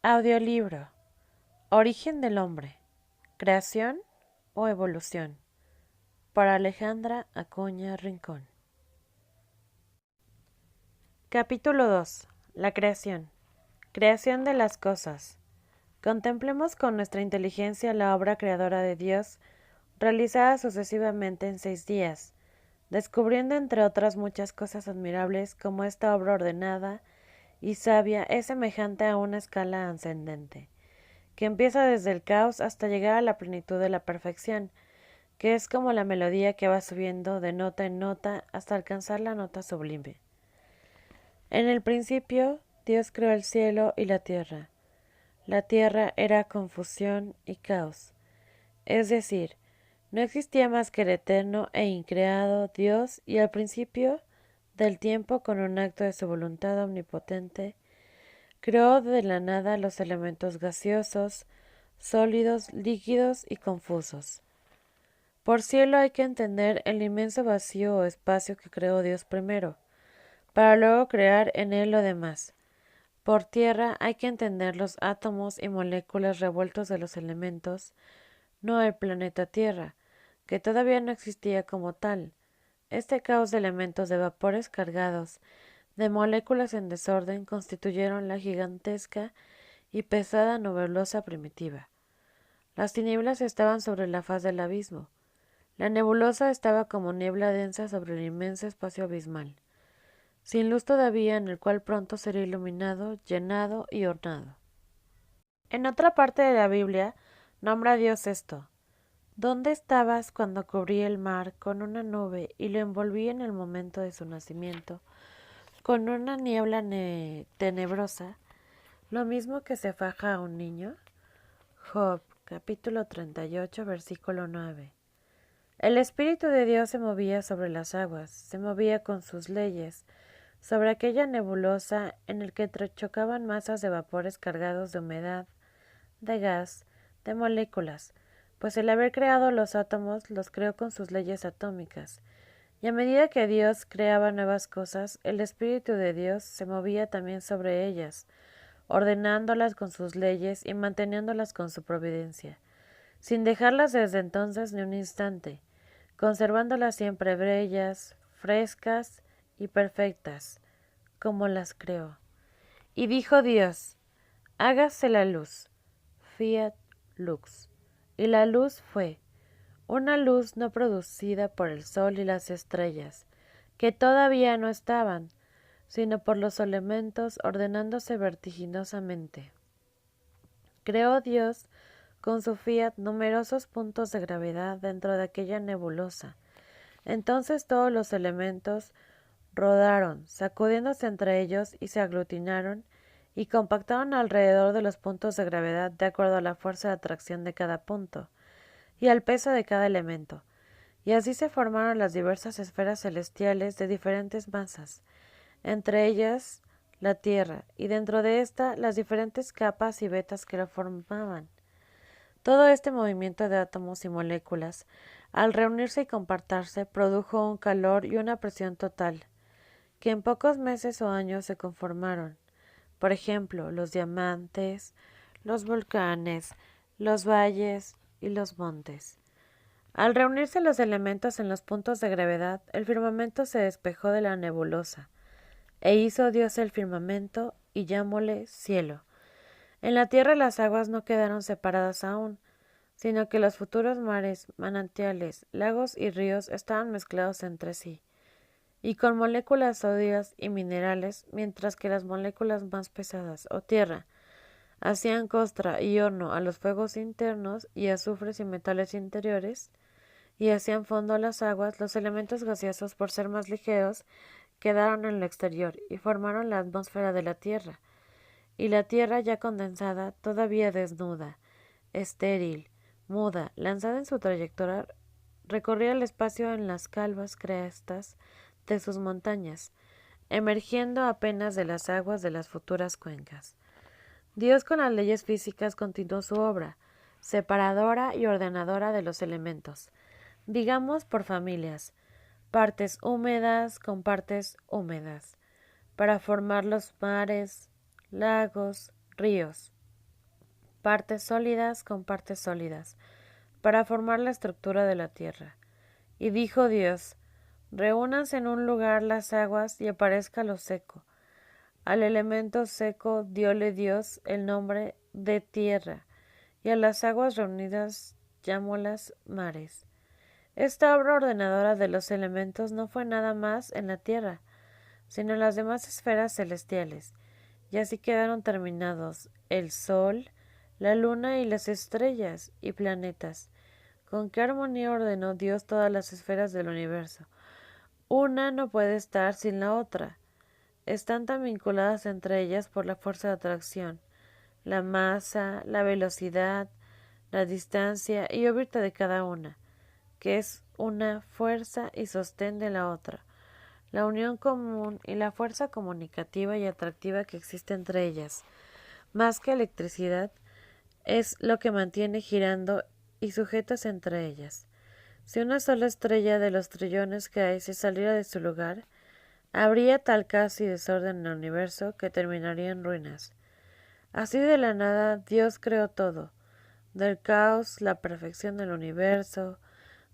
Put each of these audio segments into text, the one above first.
Audiolibro. Origen del hombre. Creación o evolución. Por Alejandra Acuña Rincón. Capítulo 2. La creación. Creación de las cosas. Contemplemos con nuestra inteligencia la obra creadora de Dios, realizada sucesivamente en 6 días, descubriendo entre otras muchas cosas admirables como esta obra ordenada y sabia es semejante a una escala ascendente, que empieza desde el caos hasta llegar a la plenitud de la perfección, que es como la melodía que va subiendo de nota en nota hasta alcanzar la nota sublime. En el principio, Dios creó el cielo y la tierra. La tierra era confusión y caos, es decir, no existía más que el eterno e increado Dios y al principio del tiempo con un acto de su voluntad omnipotente, creó de la nada los elementos gaseosos, sólidos, líquidos y confusos. Por cielo hay que entender el inmenso vacío o espacio que creó Dios primero, para luego crear en él lo demás. Por tierra hay que entender los átomos y moléculas revueltos de los elementos, no el planeta Tierra, que todavía no existía como tal. Este caos de elementos, de vapores cargados, de moléculas en desorden, constituyeron la gigantesca y pesada nebulosa primitiva. Las tinieblas estaban sobre la faz del abismo. La nebulosa estaba como niebla densa sobre el inmenso espacio abismal, sin luz todavía, en el cual pronto sería iluminado, llenado y ornado. En otra parte de la Biblia nombra a Dios esto: ¿Dónde estabas cuando cubrí el mar con una nube y lo envolví en el momento de su nacimiento, con una niebla tenebrosa, lo mismo que se faja a un niño? Job, capítulo 38, versículo 9. El Espíritu de Dios se movía sobre las aguas, se movía con sus leyes, sobre aquella nebulosa en el que chocaban masas de vapores cargados de humedad, de gas, de moléculas, pues el haber creado los átomos los creó con sus leyes atómicas, y a medida que Dios creaba nuevas cosas, el Espíritu de Dios se movía también sobre ellas, ordenándolas con sus leyes y manteniéndolas con su providencia, sin dejarlas desde entonces ni un instante, conservándolas siempre bellas, frescas y perfectas, como las creó. Y dijo Dios: hágase la luz, fiat lux. Y la luz fue, una luz no producida por el sol y las estrellas, que todavía no estaban, sino por los elementos ordenándose vertiginosamente. Creó Dios con su fiat numerosos puntos de gravedad dentro de aquella nebulosa. Entonces todos los elementos rodaron, sacudiéndose entre ellos, y se aglutinaron y compactaron alrededor de los puntos de gravedad de acuerdo a la fuerza de atracción de cada punto y al peso de cada elemento. Y así se formaron las diversas esferas celestiales de diferentes masas, entre ellas la Tierra, y dentro de ésta las diferentes capas y vetas que lo formaban. Todo este movimiento de átomos y moléculas, al reunirse y compactarse, produjo un calor y una presión total, que en pocos meses o años se conformaron. Por ejemplo, los diamantes, los volcanes, los valles y los montes. Al reunirse los elementos en los puntos de gravedad, el firmamento se despejó de la nebulosa, e hizo Dios el firmamento y llamóle cielo. En la tierra las aguas no quedaron separadas aún, sino que los futuros mares, manantiales, lagos y ríos estaban mezclados entre sí, y con moléculas sólidas y minerales, mientras que las moléculas más pesadas, o tierra, hacían costra y horno a los fuegos internos y azufres y metales interiores, y hacían fondo a las aguas. Los elementos gaseosos, por ser más ligeros, quedaron en el exterior y formaron la atmósfera de la Tierra, y la Tierra ya condensada, todavía desnuda, estéril, muda, lanzada en su trayectoria, recorría el espacio en las calvas crestas de sus montañas, emergiendo apenas de las aguas de las futuras cuencas. Dios, con las leyes físicas, continuó su obra, separadora y ordenadora de los elementos, digamos por familias, partes húmedas con partes húmedas, para formar los mares, lagos, ríos. partes sólidas con partes sólidas, para formar la estructura de la tierra. Y dijo Dios: reúnanse en un lugar las aguas y aparezca lo seco. Al elemento seco dióle Dios el nombre de tierra, y a las aguas reunidas llamólas mares. Esta obra ordenadora de los elementos no fue nada más en la tierra, sino en las demás esferas celestiales, y así quedaron terminados el sol, la luna y las estrellas y planetas. Con qué armonía ordenó Dios todas las esferas del universo. Una no puede estar sin la otra. Están tan vinculadas entre ellas por la fuerza de atracción, la masa, la velocidad, la distancia y órbita de cada una, que es una fuerza y sostén de la otra, la unión común y la fuerza comunicativa y atractiva que existe entre ellas, más que electricidad, es lo que mantiene girando y sujetas entre ellas. Si una sola estrella de los trillones que hay se saliera de su lugar, habría tal caos y desorden en el universo que terminaría en ruinas. Así de la nada Dios creó todo, del caos la perfección del universo,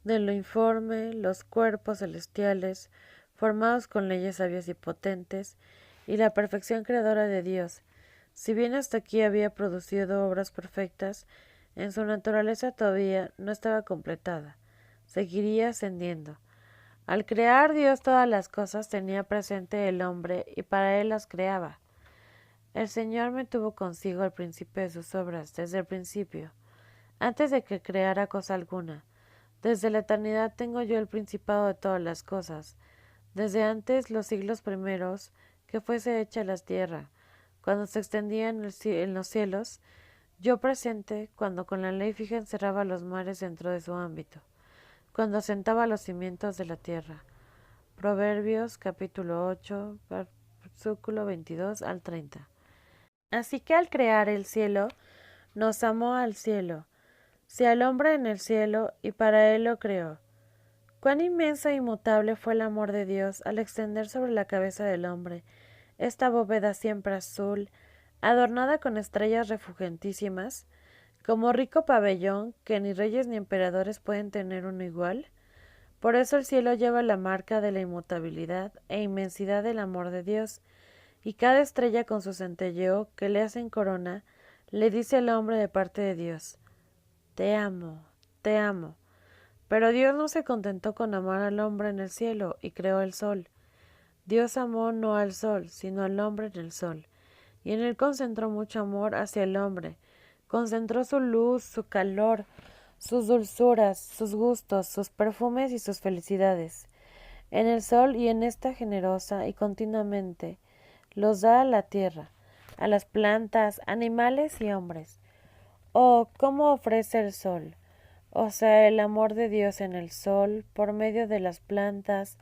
de lo informe los cuerpos celestiales, formados con leyes sabias y potentes, y la perfección creadora de Dios. Si bien hasta aquí había producido obras perfectas, en su naturaleza todavía no estaba completada, seguiría ascendiendo. Al crear Dios todas las cosas tenía presente el hombre y para él las creaba. El Señor me tuvo consigo al principio de sus obras, desde el principio, antes de que creara cosa alguna. Desde la eternidad tengo yo el principado de todas las cosas, desde antes los siglos primeros que fuese hecha la tierra, cuando se extendía en los cielos, yo presente, cuando con la ley fija encerraba los mares dentro de su ámbito, cuando asentaba los cimientos de la tierra. Proverbios capítulo 8, versículo 22 al 30. Así que al crear el cielo, nos amó al cielo, si al hombre en el cielo, y para él lo creó. Cuán inmenso e inmutable fue el amor de Dios al extender sobre la cabeza del hombre esta bóveda siempre azul, adornada con estrellas refugentísimas, como rico pabellón que ni reyes ni emperadores pueden tener uno igual. Por eso el cielo lleva la marca de la inmutabilidad e inmensidad del amor de Dios, y cada estrella con su centelleo que le hacen corona, le dice al hombre de parte de Dios: te amo, te amo. Pero Dios no se contentó con amar al hombre en el cielo y creó el sol. Dios amó no al sol, sino al hombre en el sol, y en él concentró mucho amor hacia el hombre, concentró su luz, su calor, sus dulzuras, sus gustos, sus perfumes y sus felicidades. En el sol y en esta generosa y continuamente los da a la tierra, a las plantas, animales y hombres. Oh, cómo ofrece el sol, o sea, el amor de Dios en el sol, por medio de las plantas,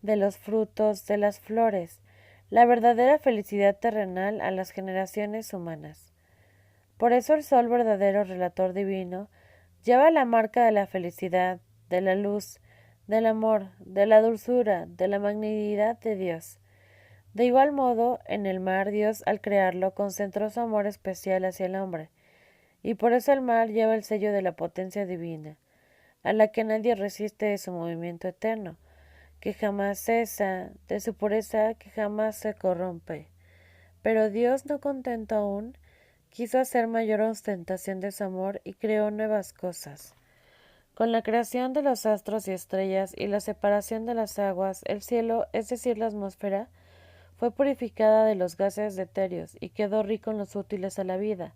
de los frutos, de las flores, la verdadera felicidad terrenal a las generaciones humanas. Por eso el sol, verdadero relator divino, lleva la marca de la felicidad, de la luz, del amor, de la dulzura, de la magnanimidad de Dios. De igual modo, en el mar Dios, al crearlo, concentró su amor especial hacia el hombre, y por eso el mar lleva el sello de la potencia divina, a la que nadie resiste de su movimiento eterno, que jamás cesa, de su pureza que jamás se corrompe. Pero Dios, no contento aún, quiso hacer mayor ostentación de su amor y creó nuevas cosas. Con la creación de los astros y estrellas y la separación de las aguas, el cielo, es decir, la atmósfera, fue purificada de los gases etéreos y quedó rico en los útiles a la vida,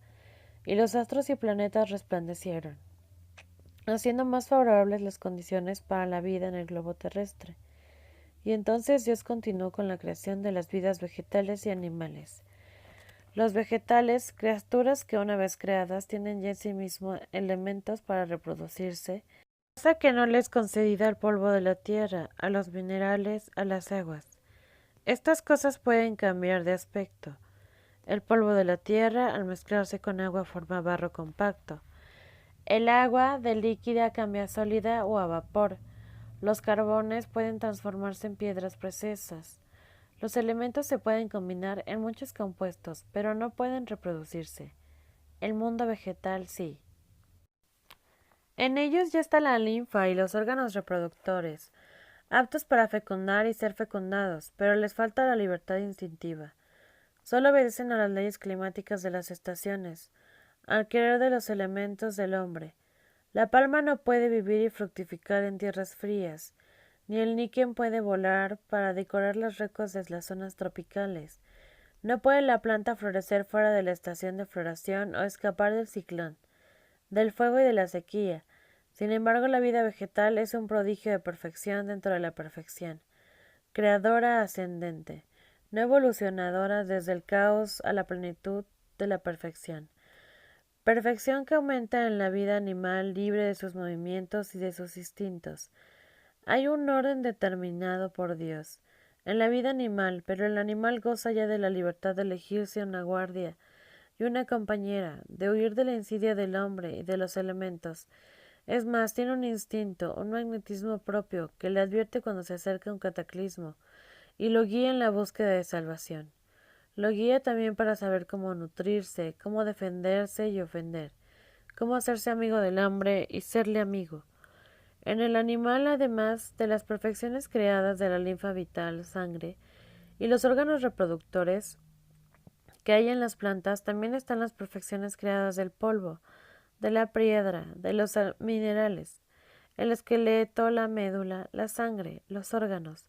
y los astros y planetas resplandecieron, haciendo más favorables las condiciones para la vida en el globo terrestre. Y entonces Dios continuó con la creación de las vidas vegetales y animales. Los vegetales, criaturas que una vez creadas tienen ya en sí mismos elementos para reproducirse, cosa que no les concedida al polvo de la tierra, a los minerales, a las aguas. Estas cosas pueden cambiar de aspecto. El polvo de la tierra, al mezclarse con agua, forma barro compacto. El agua de líquida cambia a sólida o a vapor. Los carbones pueden transformarse en piedras preciosas. Los elementos se pueden combinar en muchos compuestos, pero no pueden reproducirse. el mundo vegetal sí. En ellos ya está la linfa y los órganos reproductores, aptos para fecundar y ser fecundados, pero les falta la libertad instintiva. Solo obedecen a las leyes climáticas de las estaciones, al querer de los elementos del hombre. La palma no puede vivir y fructificar en tierras frías, ni el níquel puede volar para decorar los recos de las zonas tropicales. No puede la planta florecer fuera de la estación de floración o escapar del ciclón, del fuego y de la sequía. Sin embargo, la vida vegetal es un prodigio de perfección dentro de la perfección, creadora ascendente, no evolucionadora desde el caos a la plenitud de la perfección. Perfección que aumenta en la vida animal libre de sus movimientos y de sus instintos. Hay un orden determinado por Dios en la vida animal, pero el animal goza ya de la libertad de elegirse una guardia y una compañera, de huir de la insidia del hombre y de los elementos. Es más, tiene un instinto, un magnetismo propio, que le advierte cuando se acerca un cataclismo, y lo guía en la búsqueda de salvación. Lo guía también para saber cómo nutrirse, cómo defenderse y ofender, cómo hacerse amigo del hombre y serle amigo. En el animal, además de las perfecciones creadas de la linfa vital, sangre, y los órganos reproductores que hay en las plantas, también están las perfecciones creadas del polvo, de la piedra, de los minerales, el esqueleto, la médula, la sangre, los órganos.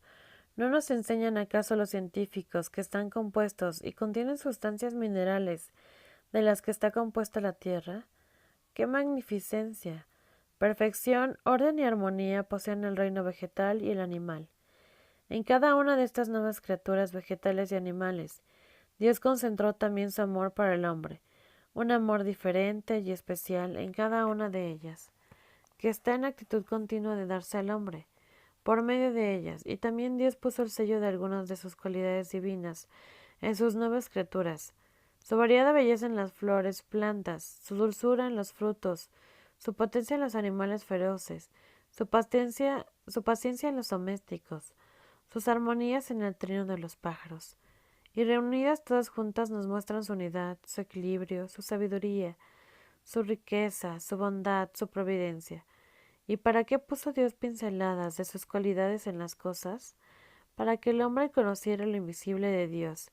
¿No nos enseñan acaso los científicos que están compuestos y contienen sustancias minerales de las que está compuesta la tierra? ¡Qué magnificencia! Perfección, orden y armonía poseen el reino vegetal y el animal. En cada una de estas nuevas criaturas vegetales y animales, Dios concentró también su amor para el hombre, un amor diferente y especial en cada una de ellas, que está en actitud continua de darse al hombre, por medio de ellas, y también Dios puso el sello de algunas de sus cualidades divinas en sus nuevas criaturas, su variada belleza en las flores, plantas, su dulzura en los frutos, su potencia en los animales feroces, su paciencia en los domésticos, sus armonías en el trino de los pájaros. Y reunidas todas juntas nos muestran su unidad, su equilibrio, su sabiduría, su riqueza, su bondad, su providencia. ¿Y para qué puso Dios pinceladas de sus cualidades en las cosas? Para que el hombre conociera lo invisible de Dios,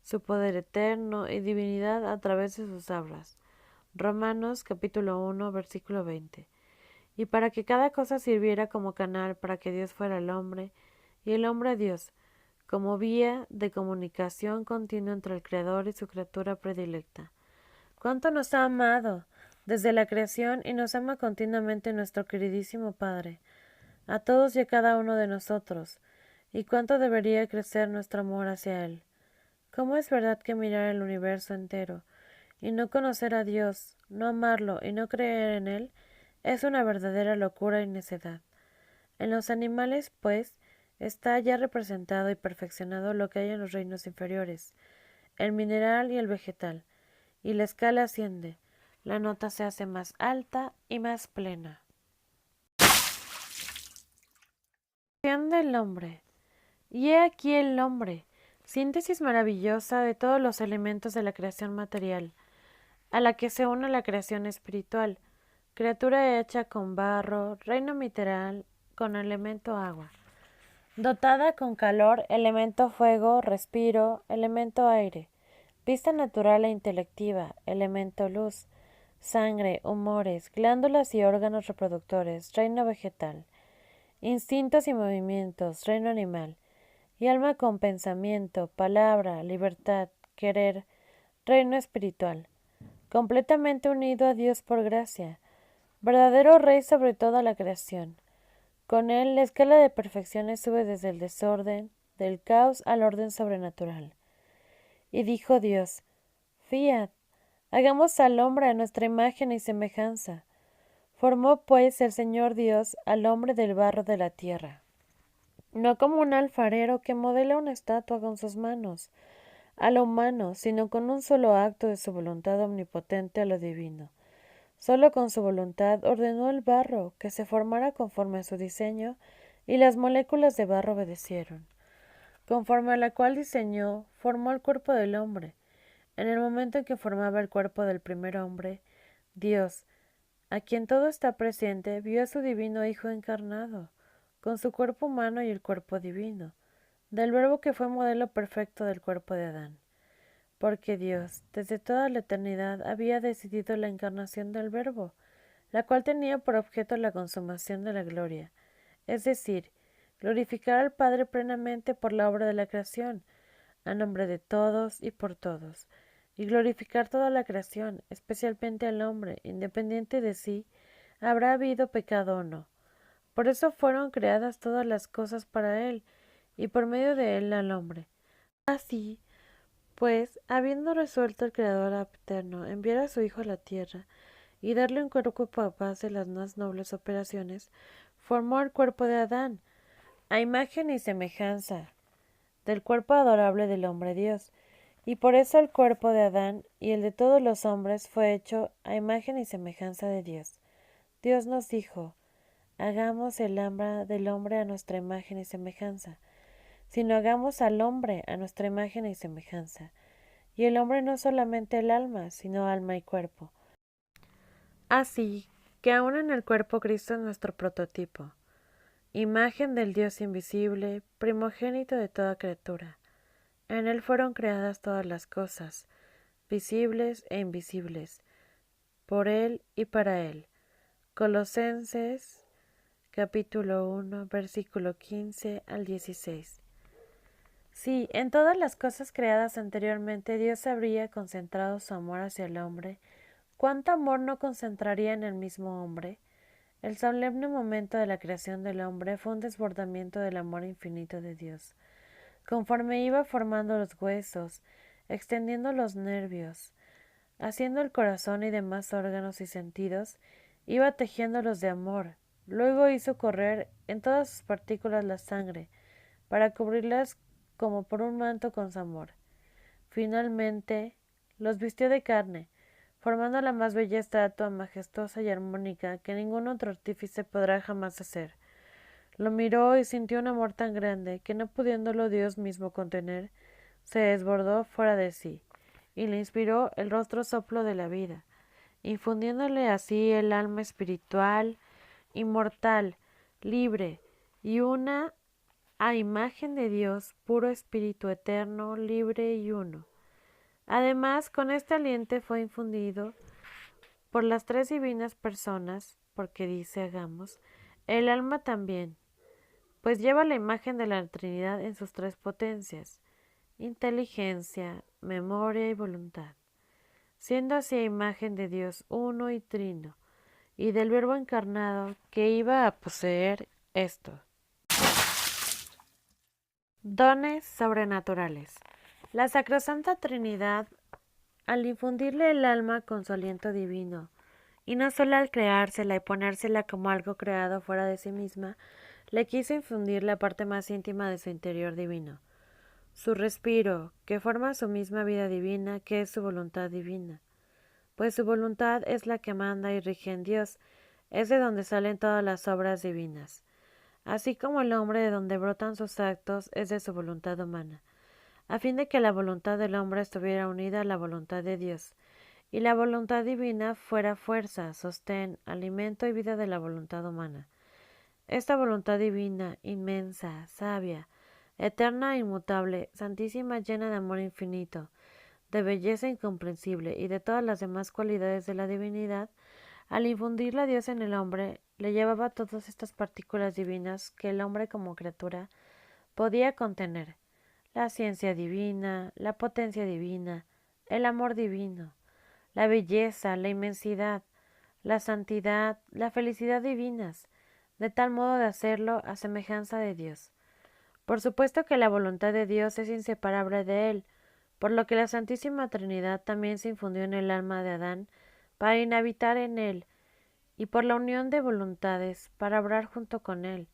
su poder eterno y divinidad a través de sus obras. Romanos capítulo 1, versículo 20. Y para que cada cosa sirviera como canal para que Dios fuera el hombre y el hombre a Dios, como vía de comunicación continua entre el Creador y su criatura predilecta. ¿Cuánto nos ha amado desde la creación y nos ama continuamente nuestro queridísimo Padre, a todos y a cada uno de nosotros, y cuánto debería crecer nuestro amor hacia Él? ¿Cómo es verdad que mirar el universo entero y no conocer a Dios, no amarlo y no creer en Él, es una verdadera locura y necedad? En los animales, pues, está ya representado y perfeccionado lo que hay en los reinos inferiores, el mineral y el vegetal, y la escala asciende, la nota se hace más alta y más plena. Creación del hombre. Y he aquí el hombre, síntesis maravillosa de todos los elementos de la creación material, a la que se une la creación espiritual, criatura hecha con barro, reino mineral, con elemento agua, dotada con calor, elemento fuego, respiro, elemento aire, vista natural e intelectiva, elemento luz, sangre, humores, glándulas y órganos reproductores, reino vegetal, instintos y movimientos, reino animal, y alma con pensamiento, palabra, libertad, querer, reino espiritual, completamente unido a Dios por gracia, verdadero Rey sobre toda la creación. Con él la escala de perfecciones sube desde el desorden, del caos al orden sobrenatural. Y dijo Dios, Fiat, hagamos al hombre a nuestra imagen y semejanza. Formó pues el Señor Dios al hombre del barro de la tierra, no como un alfarero que modela una estatua con sus manos, a lo humano, sino con un solo acto de su voluntad omnipotente a lo divino. Solo con su voluntad ordenó el barro que se formara conforme a su diseño, y las moléculas de barro obedecieron. Conforme a la cual diseñó, formó el cuerpo del hombre. En el momento en que formaba el cuerpo del primer hombre, Dios, a quien todo está presente, vio a su divino Hijo encarnado, con su cuerpo humano y el cuerpo divino, del Verbo que fue modelo perfecto del cuerpo de Adán. Porque Dios, desde toda la eternidad, había decidido la encarnación del Verbo, la cual tenía por objeto la consumación de la gloria, es decir, glorificar al Padre plenamente por la obra de la creación, a nombre de todos y por todos, y glorificar toda la creación, especialmente al hombre, independiente de si habrá habido pecado o no. Por eso fueron creadas todas las cosas para él, y por medio de él al hombre. Así, pues, habiendo resuelto el Creador eterno enviar a su Hijo a la tierra y darle un cuerpo capaz de las más nobles operaciones, formó el cuerpo de Adán, a imagen y semejanza del cuerpo adorable del hombre Dios, y por eso el cuerpo de Adán y el de todos los hombres fue hecho a imagen y semejanza de Dios. Dios nos dijo, hagamos el alma del hombre a nuestra imagen y semejanza, sino hagamos al hombre a nuestra imagen y semejanza. Y el hombre no solamente el alma, sino alma y cuerpo. Así que aún en el cuerpo Cristo es nuestro prototipo, imagen del Dios invisible, primogénito de toda criatura. En él fueron creadas todas las cosas, visibles e invisibles, por él y para él. Colosenses capítulo 1, versículo 15 al 16. Sí, en todas las cosas creadas anteriormente Dios habría concentrado su amor hacia el hombre. ¿Cuánto amor no concentraría en el mismo hombre? El solemne momento de la creación del hombre fue un desbordamiento del amor infinito de Dios. Conforme iba formando los huesos, extendiendo los nervios, haciendo el corazón y demás órganos y sentidos, iba tejiéndolos de amor. Luego hizo correr en todas sus partículas la sangre, para cubrirlas como por un manto con su amor. Finalmente, los vistió de carne, formando la más bella estatua majestuosa y armónica que ningún otro artífice podrá jamás hacer. Lo miró y sintió un amor tan grande que, no pudiéndolo Dios mismo contener, se desbordó fuera de sí, y le inspiró el rostro soplo de la vida, infundiéndole así el alma espiritual, inmortal, libre, y una a imagen de Dios, puro espíritu eterno, libre y uno. Además, con este aliento fue infundido por las tres divinas personas, porque dice hagamos, el alma también, pues lleva la imagen de la Trinidad en sus tres potencias, inteligencia, memoria y voluntad, siendo así imagen de Dios uno y trino, y del Verbo encarnado que iba a poseer esto. Dones sobrenaturales. La Sacrosanta Trinidad, al infundirle el alma con su aliento divino, y no solo al creársela y ponérsela como algo creado fuera de sí misma, le quiso infundir la parte más íntima de su interior divino, su respiro, que forma su misma vida divina, que es su voluntad divina. Pues su voluntad es la que manda y rige en Dios, es de donde salen todas las obras divinas. Así como el hombre de donde brotan sus actos es de su voluntad humana, a fin de que la voluntad del hombre estuviera unida a la voluntad de Dios, y la voluntad divina fuera fuerza, sostén, alimento y vida de la voluntad humana. Esta voluntad divina, inmensa, sabia, eterna e inmutable, santísima, llena de amor infinito, de belleza incomprensible y de todas las demás cualidades de la divinidad, al infundirla Dios en el hombre, le llevaba todas estas partículas divinas que el hombre como criatura podía contener: la ciencia divina, la potencia divina, el amor divino, la belleza, la inmensidad, la santidad, la felicidad divinas, de tal modo de hacerlo a semejanza de Dios. Por supuesto que la voluntad de Dios es inseparable de él, por lo que la Santísima Trinidad también se infundió en el alma de Adán para inhabitar en él, y por la unión de voluntades para obrar junto con él,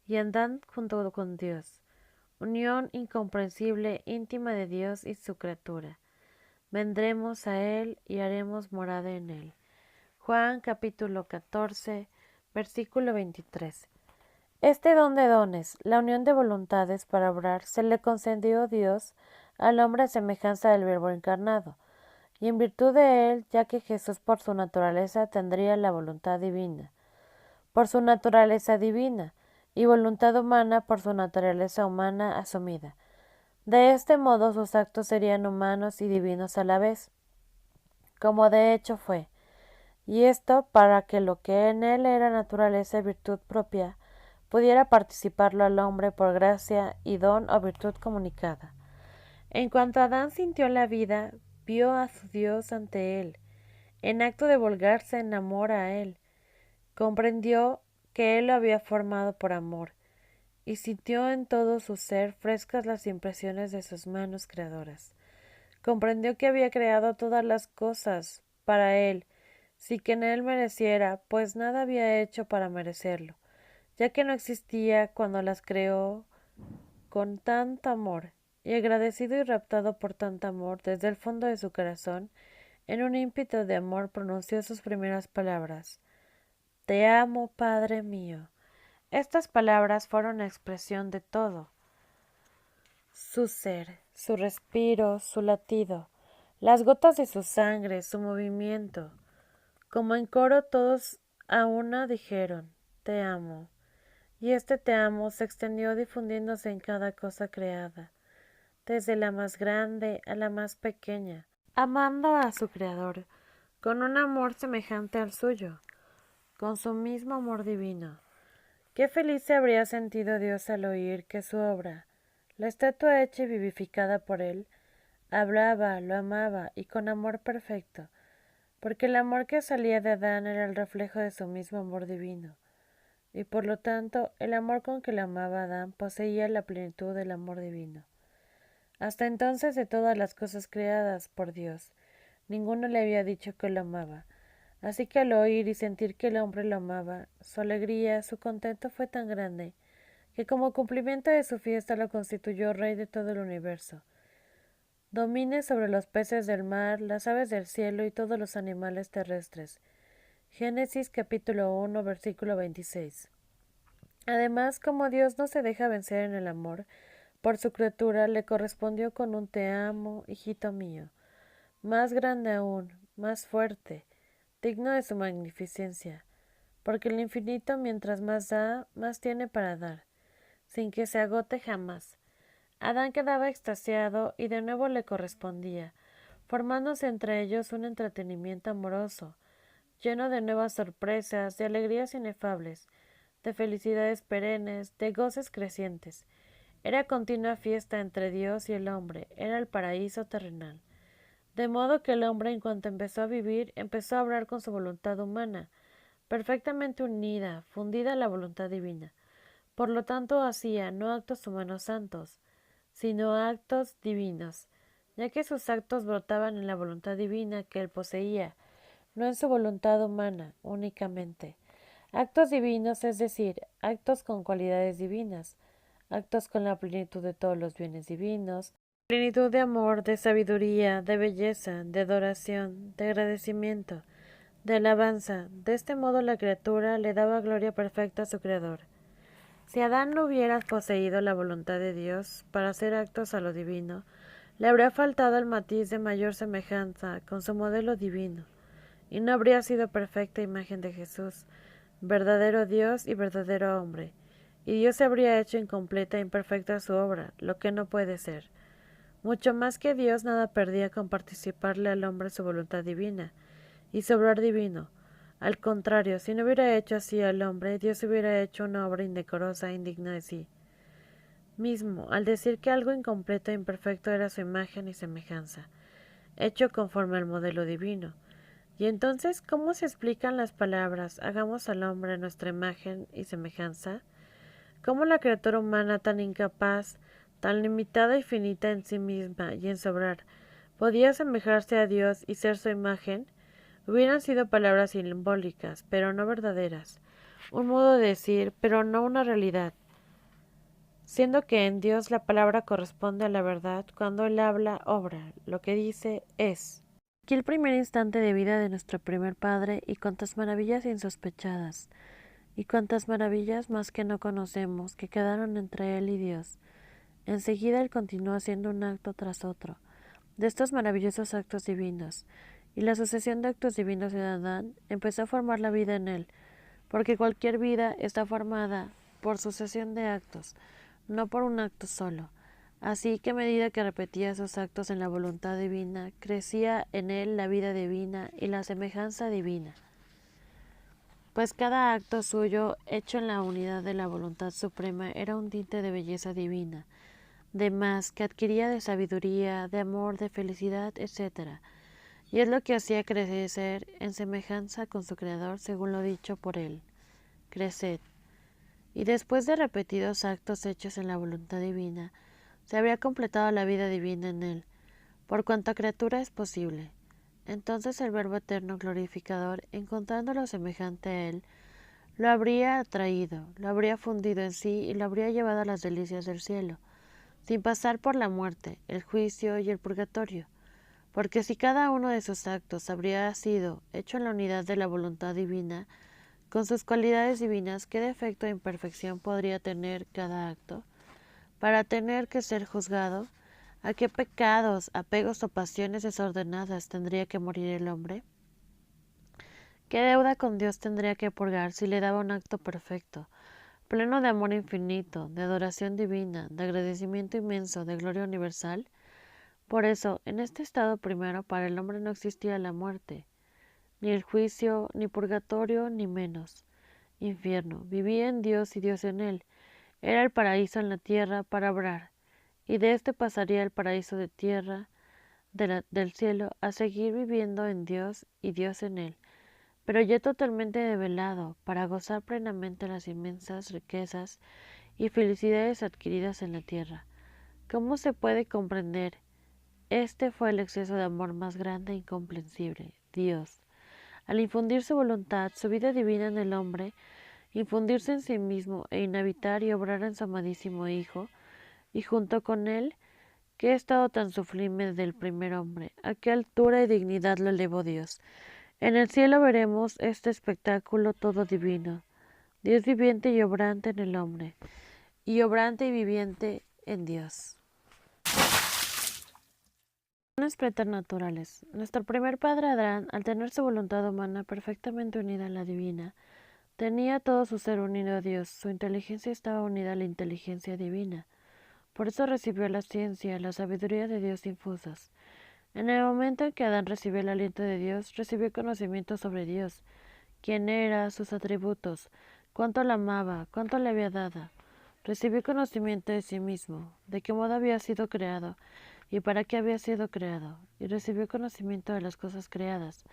y andar junto con Dios, unión incomprensible, íntima de Dios y su criatura. Vendremos a él y haremos morada en él. Juan capítulo 14, versículo 23. Este don de dones, la unión de voluntades para obrar, se le concedió Dios al hombre a semejanza del Verbo encarnado, y en virtud de él, ya que Jesús por su naturaleza tendría la voluntad divina, por su naturaleza divina, y voluntad humana por su naturaleza humana asumida. De este modo sus actos serían humanos y divinos a la vez, como de hecho fue, y esto para que lo que en él era naturaleza y virtud propia, pudiera participarlo al hombre por gracia y don o virtud comunicada. En cuanto Adán sintió la vida, vio a su Dios ante él, en acto de volgarse en amor a él, comprendió que él lo había formado por amor, y sintió en todo su ser frescas las impresiones de sus manos creadoras. Comprendió que había creado todas las cosas para él, sin que en él mereciera, pues nada había hecho para merecerlo, ya que no existía cuando las creó con tanto amor, y agradecido y raptado por tanto amor, desde el fondo de su corazón, en un ímpetu de amor pronunció sus primeras palabras: Te amo, Padre mío. Estas palabras fueron expresión de todo su ser, su respiro, su latido, las gotas de su sangre, su movimiento. Como en coro todos a una dijeron: Te amo. Y este te amo se extendió difundiéndose en cada cosa creada, desde la más grande a la más pequeña, amando a su Creador, con un amor semejante al suyo, con su mismo amor divino. Qué feliz se habría sentido Dios al oír que su obra, la estatua hecha y vivificada por él, hablaba, lo amaba y con amor perfecto, porque el amor que salía de Adán era el reflejo de su mismo amor divino, y por lo tanto el amor con que lo amaba Adán poseía la plenitud del amor divino. Hasta entonces de todas las cosas creadas por Dios, ninguno le había dicho que lo amaba. Así que al oír y sentir que el hombre lo amaba, su alegría, su contento fue tan grande, que como cumplimiento de su fiesta lo constituyó rey de todo el universo. Domine sobre los peces del mar, las aves del cielo y todos los animales terrestres. Génesis capítulo 1, versículo 26. Además, como Dios no se deja vencer en el amor, por su criatura le correspondió con un te amo, hijito mío, más grande aún, más fuerte, digno de su magnificencia, porque el infinito mientras más da, más tiene para dar, sin que se agote jamás. Adán quedaba extasiado y de nuevo le correspondía, formándose entre ellos un entretenimiento amoroso, lleno de nuevas sorpresas, de alegrías inefables, de felicidades perennes, de goces crecientes. Era continua fiesta entre Dios y el hombre, era el paraíso terrenal. De modo que el hombre, en cuanto empezó a vivir, empezó a obrar con su voluntad humana, perfectamente unida, fundida a la voluntad divina. Por lo tanto, hacía no actos humanos santos, sino actos divinos, ya que sus actos brotaban en la voluntad divina que él poseía, no en su voluntad humana únicamente. Actos divinos, es decir, actos con cualidades divinas, actos con la plenitud de todos los bienes divinos, plenitud de amor, de sabiduría, de belleza, de adoración, de agradecimiento, de alabanza. De este modo la criatura le daba gloria perfecta a su Creador. Si Adán no hubiera poseído la voluntad de Dios para hacer actos a lo divino, le habría faltado el matiz de mayor semejanza con su modelo divino, y no habría sido perfecta imagen de Jesús, verdadero Dios y verdadero hombre, y Dios habría hecho incompleta e imperfecta su obra, lo que no puede ser. Mucho más que Dios nada perdía con participarle al hombre su voluntad divina y su obrar divino. Al contrario, si no hubiera hecho así al hombre, Dios hubiera hecho una obra indecorosa e indigna de sí mismo, al decir que algo incompleto e imperfecto era su imagen y semejanza, hecho conforme al modelo divino. Y entonces, ¿cómo se explican las palabras hagamos al hombre a nuestra imagen y semejanza? ¿Cómo la criatura humana tan incapaz, tan limitada y finita en sí misma y en su obrar, podía asemejarse a Dios y ser su imagen? Hubieran sido palabras simbólicas, pero no verdaderas, un modo de decir, pero no una realidad, siendo que en Dios la palabra corresponde a la verdad, cuando Él habla, obra, lo que dice es. Aquí el primer instante de vida de nuestro primer Padre, y cuantas maravillas insospechadas, y cuantas maravillas más que no conocemos, que quedaron entre Él y Dios, Enseguida él continuó haciendo un acto tras otro, de estos maravillosos actos divinos, y la sucesión de actos divinos de Adán empezó a formar la vida en él, porque cualquier vida está formada por sucesión de actos, no por un acto solo. Así que a medida que repetía esos actos en la voluntad divina, crecía en él la vida divina y la semejanza divina. Pues cada acto suyo, hecho en la unidad de la voluntad suprema, era un tinte de belleza divina, de más que adquiría de sabiduría, de amor, de felicidad, etc. Y es lo que hacía crecer en semejanza con su Creador, según lo dicho por él. Creced. Y después de repetidos actos hechos en la voluntad divina, se habría completado la vida divina en él, por cuanta criatura es posible. Entonces el Verbo eterno glorificador, encontrándolo semejante a él, lo habría atraído, lo habría fundido en sí y lo habría llevado a las delicias del cielo, sin pasar por la muerte, el juicio y el purgatorio, porque si cada uno de sus actos habría sido hecho en la unidad de la voluntad divina, con sus cualidades divinas, ¿qué defecto e imperfección podría tener cada acto? Para tener que ser juzgado, ¿a qué pecados, apegos o pasiones desordenadas tendría que morir el hombre? ¿Qué deuda con Dios tendría que purgar si le daba un acto perfecto, pleno de amor infinito, de adoración divina, de agradecimiento inmenso, de gloria universal? Por eso, en este estado primero, para el hombre no existía la muerte, ni el juicio, ni purgatorio, ni menos infierno. Vivía en Dios y Dios en él. Era el paraíso en la tierra para obrar, y de este pasaría el paraíso de tierra, del cielo, a seguir viviendo en Dios y Dios en él, pero ya totalmente develado, para gozar plenamente las inmensas riquezas y felicidades adquiridas en la tierra. ¿Cómo se puede comprender? Este fue el exceso de amor más grande e incomprensible, Dios. Al infundir su voluntad, su vida divina en el hombre, infundirse en sí mismo e inhabitar y obrar en su amadísimo Hijo, y junto con él, qué estado tan sublime del primer hombre, a qué altura y dignidad lo elevó Dios. En el cielo veremos este espectáculo todo divino, Dios viviente y obrante en el hombre, y obrante y viviente en Dios. Preternaturales. Nuestro primer padre Adán, al tener su voluntad humana perfectamente unida a la divina, tenía todo su ser unido a Dios, su inteligencia estaba unida a la inteligencia divina. Por eso recibió la ciencia, la sabiduría de Dios infusas. En el momento en que Adán recibió el aliento de Dios, recibió conocimiento sobre Dios, quién era, sus atributos, cuánto la amaba, cuánto le había dado. Recibió conocimiento de sí mismo, de qué modo había sido creado y para qué había sido creado, y recibió conocimiento de las cosas creadas,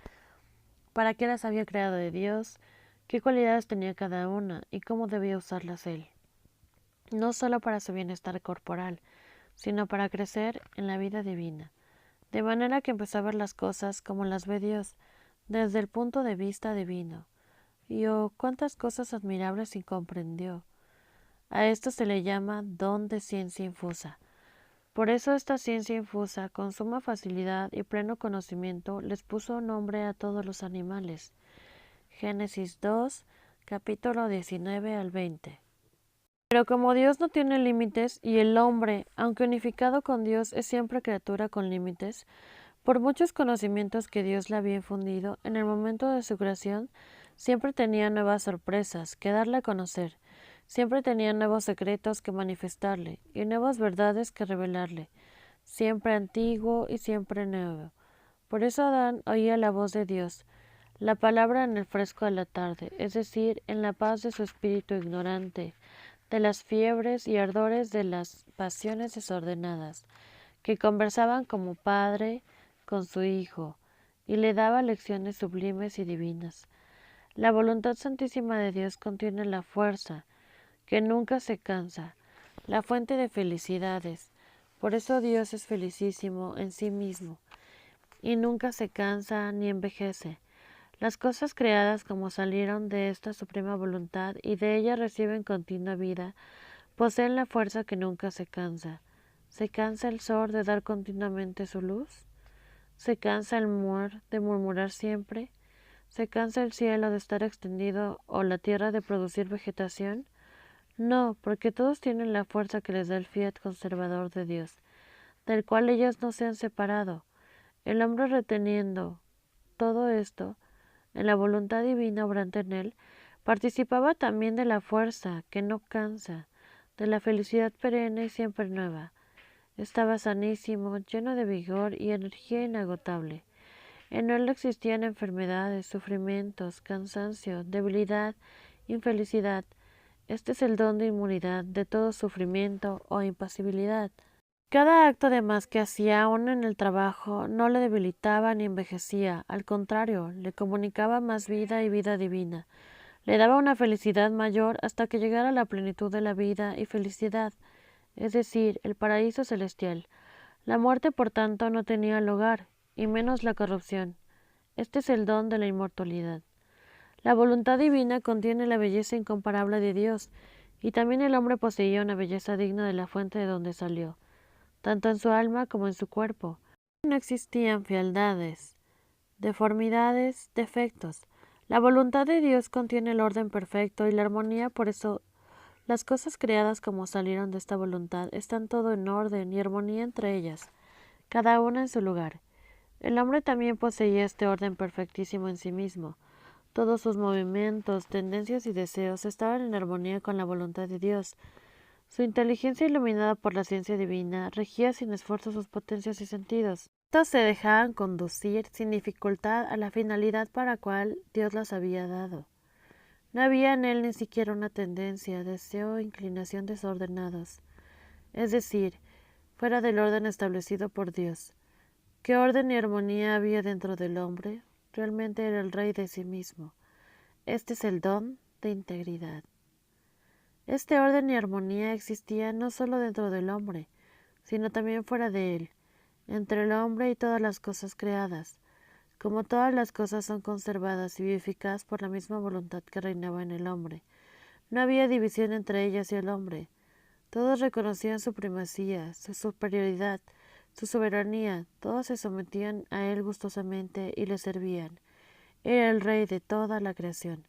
para qué las había creado de Dios, qué cualidades tenía cada una y cómo debía usarlas él, no solo para su bienestar corporal, sino para crecer en la vida divina, de manera que empezó a ver las cosas como las ve Dios, desde el punto de vista divino. Y oh, cuántas cosas admirables y comprendió. A esto se le llama don de ciencia infusa. Por eso esta ciencia infusa, con suma facilidad y pleno conocimiento, les puso nombre a todos los animales. Génesis 2, capítulo 19 al 20. Pero como Dios no tiene límites y el hombre, aunque unificado con Dios, es siempre criatura con límites, por muchos conocimientos que Dios le había infundido, en el momento de su creación, siempre tenía nuevas sorpresas que darle a conocer, siempre tenía nuevos secretos que manifestarle y nuevas verdades que revelarle, siempre antiguo y siempre nuevo. Por eso Adán oía la voz de Dios, la palabra en el fresco de la tarde, es decir, en la paz de su espíritu ignorante, de las fiebres y ardores de las pasiones desordenadas, que conversaban como padre con su hijo, y le daba lecciones sublimes y divinas. La voluntad santísima de Dios contiene la fuerza, que nunca se cansa, la fuente de felicidades. Por eso Dios es felicísimo en sí mismo, y nunca se cansa ni envejece. Las cosas creadas como salieron de esta suprema voluntad y de ella reciben continua vida, poseen la fuerza que nunca se cansa. ¿Se cansa el sol de dar continuamente su luz? ¿Se cansa el muer de murmurar siempre? ¿Se cansa el cielo de estar extendido o la tierra de producir vegetación? No, porque todos tienen la fuerza que les da el fiat conservador de Dios, del cual ellos no se han separado. El hombre reteniendo todo esto en la voluntad divina obrante en él, participaba también de la fuerza que no cansa, de la felicidad perenne y siempre nueva. Estaba sanísimo, lleno de vigor y energía inagotable. En él no existían enfermedades, sufrimientos, cansancio, debilidad, infelicidad. Este es el don de inmunidad de todo sufrimiento o impasibilidad. Cada acto de más que hacía aún en el trabajo no le debilitaba ni envejecía, al contrario, le comunicaba más vida y vida divina. Le daba una felicidad mayor hasta que llegara a la plenitud de la vida y felicidad, es decir, el paraíso celestial. La muerte, por tanto, no tenía lugar, y menos la corrupción. Este es el don de la inmortalidad. La voluntad divina contiene la belleza incomparable de Dios, y también el hombre poseía una belleza digna de la fuente de donde salió, tanto en su alma como en su cuerpo. No existían fealdades, deformidades, defectos. La voluntad de Dios contiene el orden perfecto y la armonía, por eso las cosas creadas como salieron de esta voluntad están todo en orden y armonía entre ellas, cada una en su lugar. El hombre también poseía este orden perfectísimo en sí mismo. Todos sus movimientos, tendencias y deseos estaban en armonía con la voluntad de Dios. Su inteligencia, iluminada por la ciencia divina, regía sin esfuerzo sus potencias y sentidos. Estos se dejaban conducir sin dificultad a la finalidad para la cual Dios las había dado. No había en él ni siquiera una tendencia, deseo o inclinación desordenados, es decir, fuera del orden establecido por Dios. ¿Qué orden y armonía había dentro del hombre? Realmente era el rey de sí mismo. Este es el don de integridad. Este orden y armonía existían no solo dentro del hombre, sino también fuera de él, entre el hombre y todas las cosas creadas. Como todas las cosas son conservadas y vivificadas por la misma voluntad que reinaba en el hombre, no había división entre ellas y el hombre. Todos reconocían su primacía, su superioridad, su soberanía, todos se sometían a él gustosamente y le servían. Era el rey de toda la creación.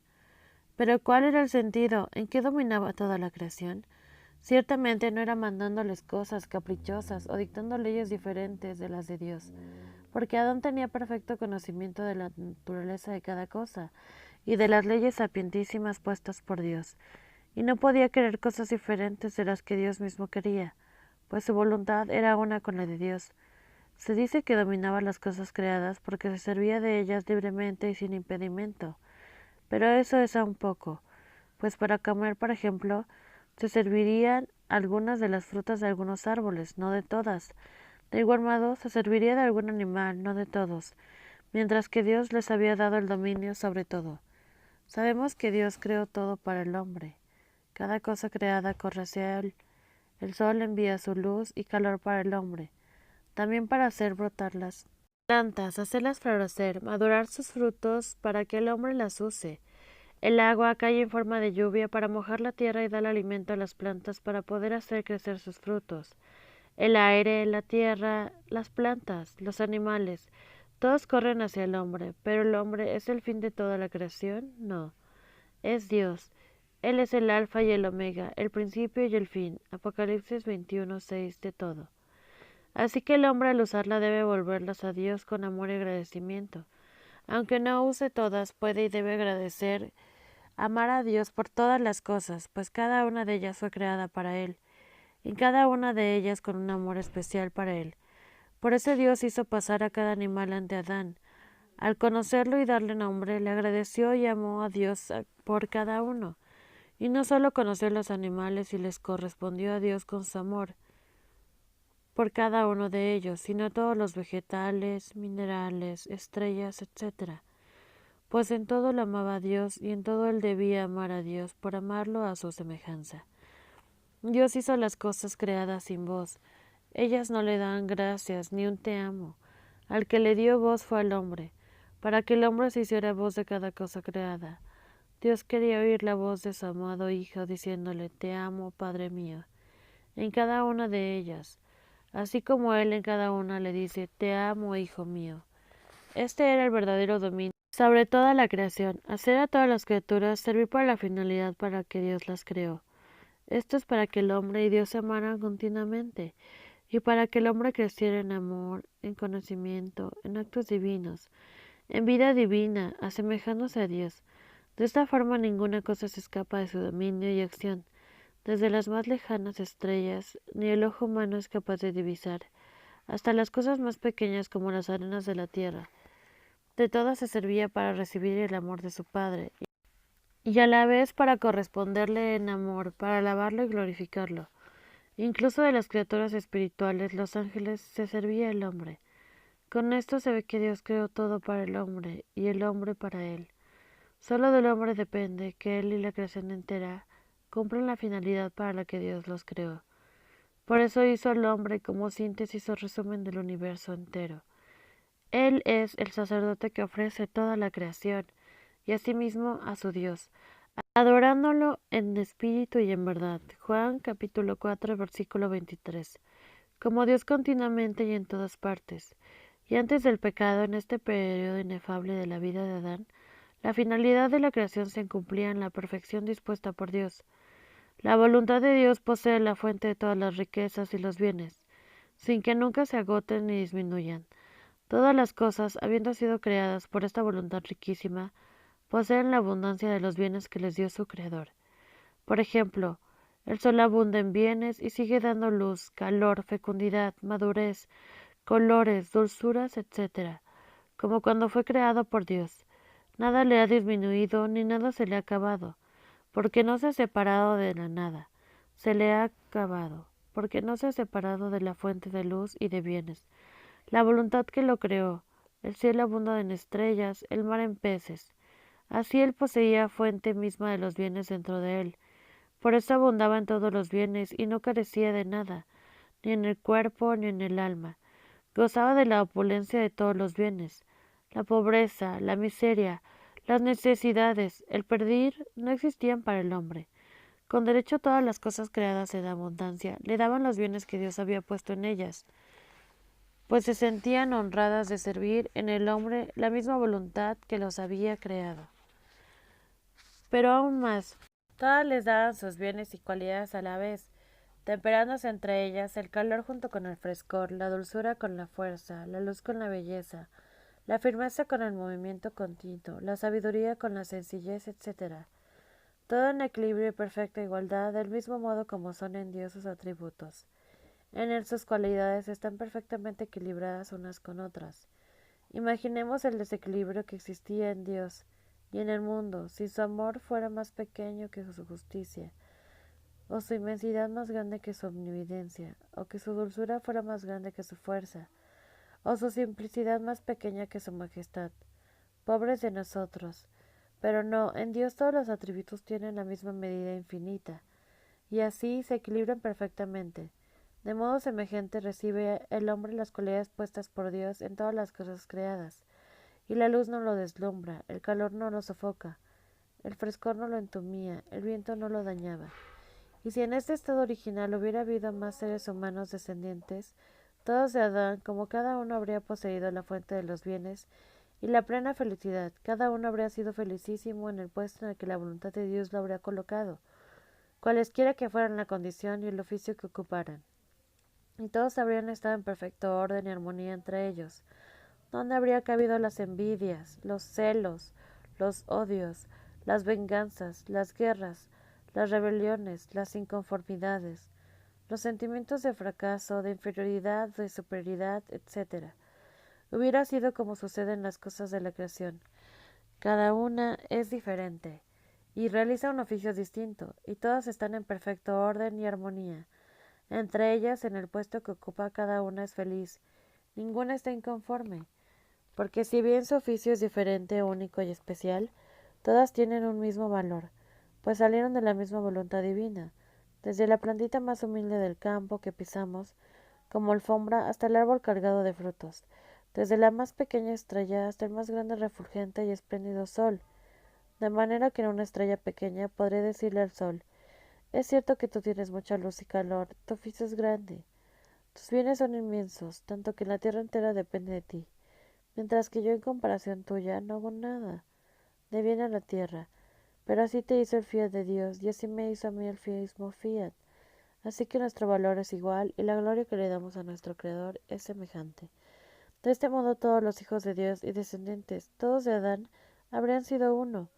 Pero ¿cuál era el sentido? ¿En qué dominaba toda la creación? Ciertamente no era mandándoles cosas caprichosas o dictando leyes diferentes de las de Dios, porque Adán tenía perfecto conocimiento de la naturaleza de cada cosa y de las leyes sapientísimas puestas por Dios, y no podía querer cosas diferentes de las que Dios mismo quería, pues su voluntad era una con la de Dios. Se dice que dominaba las cosas creadas porque se servía de ellas libremente y sin impedimento, pero eso es aún poco, pues para comer, por ejemplo, se servirían algunas de las frutas de algunos árboles, no de todas. De igual modo, se serviría de algún animal, no de todos, mientras que Dios les había dado el dominio sobre todo. Sabemos que Dios creó todo para el hombre. Cada cosa creada corre hacia él. El sol envía su luz y calor para el hombre, también para hacer brotar las plantas, hacerlas florecer, madurar sus frutos para que el hombre las use. El agua cae en forma de lluvia para mojar la tierra y dar alimento a las plantas para poder hacer crecer sus frutos. El aire, la tierra, las plantas, los animales, todos corren hacia el hombre, pero el hombre es el fin de toda la creación. No, es Dios. Él es el alfa y el omega, el principio y el fin. Apocalipsis 21:6 de todo. Así que el hombre al usarla debe volverlas a Dios con amor y agradecimiento. Aunque no use todas, puede y debe agradecer, amar a Dios por todas las cosas, pues cada una de ellas fue creada para Él, y cada una de ellas con un amor especial para Él. Por eso Dios hizo pasar a cada animal ante Adán. Al conocerlo y darle nombre, le agradeció y amó a Dios por cada uno. Y no solo conoció los animales y les correspondió a Dios con su amor por cada uno de ellos, sino todos los vegetales, minerales, estrellas, etc. Pues en todo lo amaba a Dios y en todo él debía amar a Dios por amarlo a su semejanza. Dios hizo las cosas creadas sin voz. Ellas no le dan gracias ni un te amo. Al que le dio voz fue al hombre, para que el hombre se hiciera voz de cada cosa creada. Dios quería oír la voz de su amado Hijo diciéndole, te amo, Padre mío, en cada una de ellas, así como Él en cada una le dice, te amo, Hijo mío. Este era el verdadero dominio sobre toda la creación, hacer a todas las criaturas servir para la finalidad para que Dios las creó. Esto es para que el hombre y Dios se amaran continuamente, y para que el hombre creciera en amor, en conocimiento, en actos divinos, en vida divina, asemejándose a Dios. De esta forma ninguna cosa se escapa de su dominio y acción, desde las más lejanas estrellas, ni el ojo humano es capaz de divisar, hasta las cosas más pequeñas como las arenas de la tierra. De todas se servía para recibir el amor de su Padre, y a la vez para corresponderle en amor, para alabarlo y glorificarlo. Incluso de las criaturas espirituales, los ángeles, se servía el hombre. Con esto se ve que Dios creó todo para el hombre, y el hombre para él. Solo del hombre depende que él y la creación entera cumplan la finalidad para la que Dios los creó. Por eso hizo al hombre como síntesis o resumen del universo entero. Él es el sacerdote que ofrece toda la creación, y asimismo a su Dios, adorándolo en espíritu y en verdad. Juan capítulo 4 versículo 23. Como Dios continuamente y en todas partes. Y antes del pecado, en este periodo inefable de la vida de Adán, la finalidad de la creación se cumplía en la perfección dispuesta por Dios. La voluntad de Dios posee la fuente de todas las riquezas y los bienes, sin que nunca se agoten ni disminuyan. Todas las cosas, habiendo sido creadas por esta voluntad riquísima, poseen la abundancia de los bienes que les dio su Creador. Por ejemplo, el sol abunda en bienes y sigue dando luz, calor, fecundidad, madurez, colores, dulzuras, etc., como cuando fue creado por Dios. Nada le ha disminuido ni nada se le ha acabado, porque no se ha separado de la nada, se le ha acabado, porque no se ha separado de la fuente de luz y de bienes. La voluntad que lo creó, el cielo abunda en estrellas, el mar en peces. Así él poseía fuente misma de los bienes dentro de él. Por eso abundaba en todos los bienes y no carecía de nada, ni en el cuerpo ni en el alma. Gozaba de la opulencia de todos los bienes. La pobreza, la miseria, las necesidades, el perdir no existían para el hombre. Con derecho todas las cosas creadas en abundancia le daban los bienes que Dios había puesto en ellas, pues se sentían honradas de servir en el hombre la misma voluntad que los había creado. Pero aún más, todas les daban sus bienes y cualidades a la vez, temperándose entre ellas el calor junto con el frescor, la dulzura con la fuerza, la luz con la belleza, la firmeza con el movimiento continuo, la sabiduría con la sencillez, etc. Todo en equilibrio y perfecta igualdad, del mismo modo como son en Dios sus atributos. En él sus cualidades están perfectamente equilibradas unas con otras. Imaginemos el desequilibrio que existía en Dios y en el mundo si su amor fuera más pequeño que su justicia, o su inmensidad más grande que su omnividencia, o que su dulzura fuera más grande que su fuerza, o su simplicidad más pequeña que su majestad. Pobres de nosotros. Pero no, en Dios todos los atributos tienen la misma medida infinita, y así se equilibran perfectamente. De modo semejante recibe el hombre las cualidades puestas por Dios en todas las cosas creadas, y la luz no lo deslumbra, el calor no lo sofoca, el frescor no lo entumía, el viento no lo dañaba. Y si en este estado original hubiera habido más seres humanos descendientes, todos de Adán, como cada uno habría poseído la fuente de los bienes y la plena felicidad, cada uno habría sido felicísimo en el puesto en el que la voluntad de Dios lo habría colocado, cualesquiera que fueran la condición y el oficio que ocuparan. Y todos habrían estado en perfecto orden y armonía entre ellos, donde habría cabido las envidias, los celos, los odios, las venganzas, las guerras, las rebeliones, las inconformidades, los sentimientos de fracaso, de inferioridad, de superioridad, etc. Hubiera sido como sucede en las cosas de la creación. Cada una es diferente y realiza un oficio distinto, y todas están en perfecto orden y armonía. Entre ellas, en el puesto que ocupa cada una es feliz, ninguna está inconforme, porque si bien su oficio es diferente, único y especial, todas tienen un mismo valor, pues salieron de la misma voluntad divina, desde la plantita más humilde del campo que pisamos, como alfombra, hasta el árbol cargado de frutos, desde la más pequeña estrella hasta el más grande refulgente y espléndido sol, de manera que en una estrella pequeña podré decirle al sol: es cierto que tú tienes mucha luz y calor, tu oficio es grande, tus bienes son inmensos, tanto que la tierra entera depende de ti, mientras que yo en comparación tuya no hago nada de bien a la tierra. Pero así te hizo el fiat de Dios, y así me hizo a mí el mismo fiat. Así que nuestro valor es igual, y la gloria que le damos a nuestro Creador es semejante. De este modo todos los hijos de Dios y descendientes, todos de Adán, habrían sido uno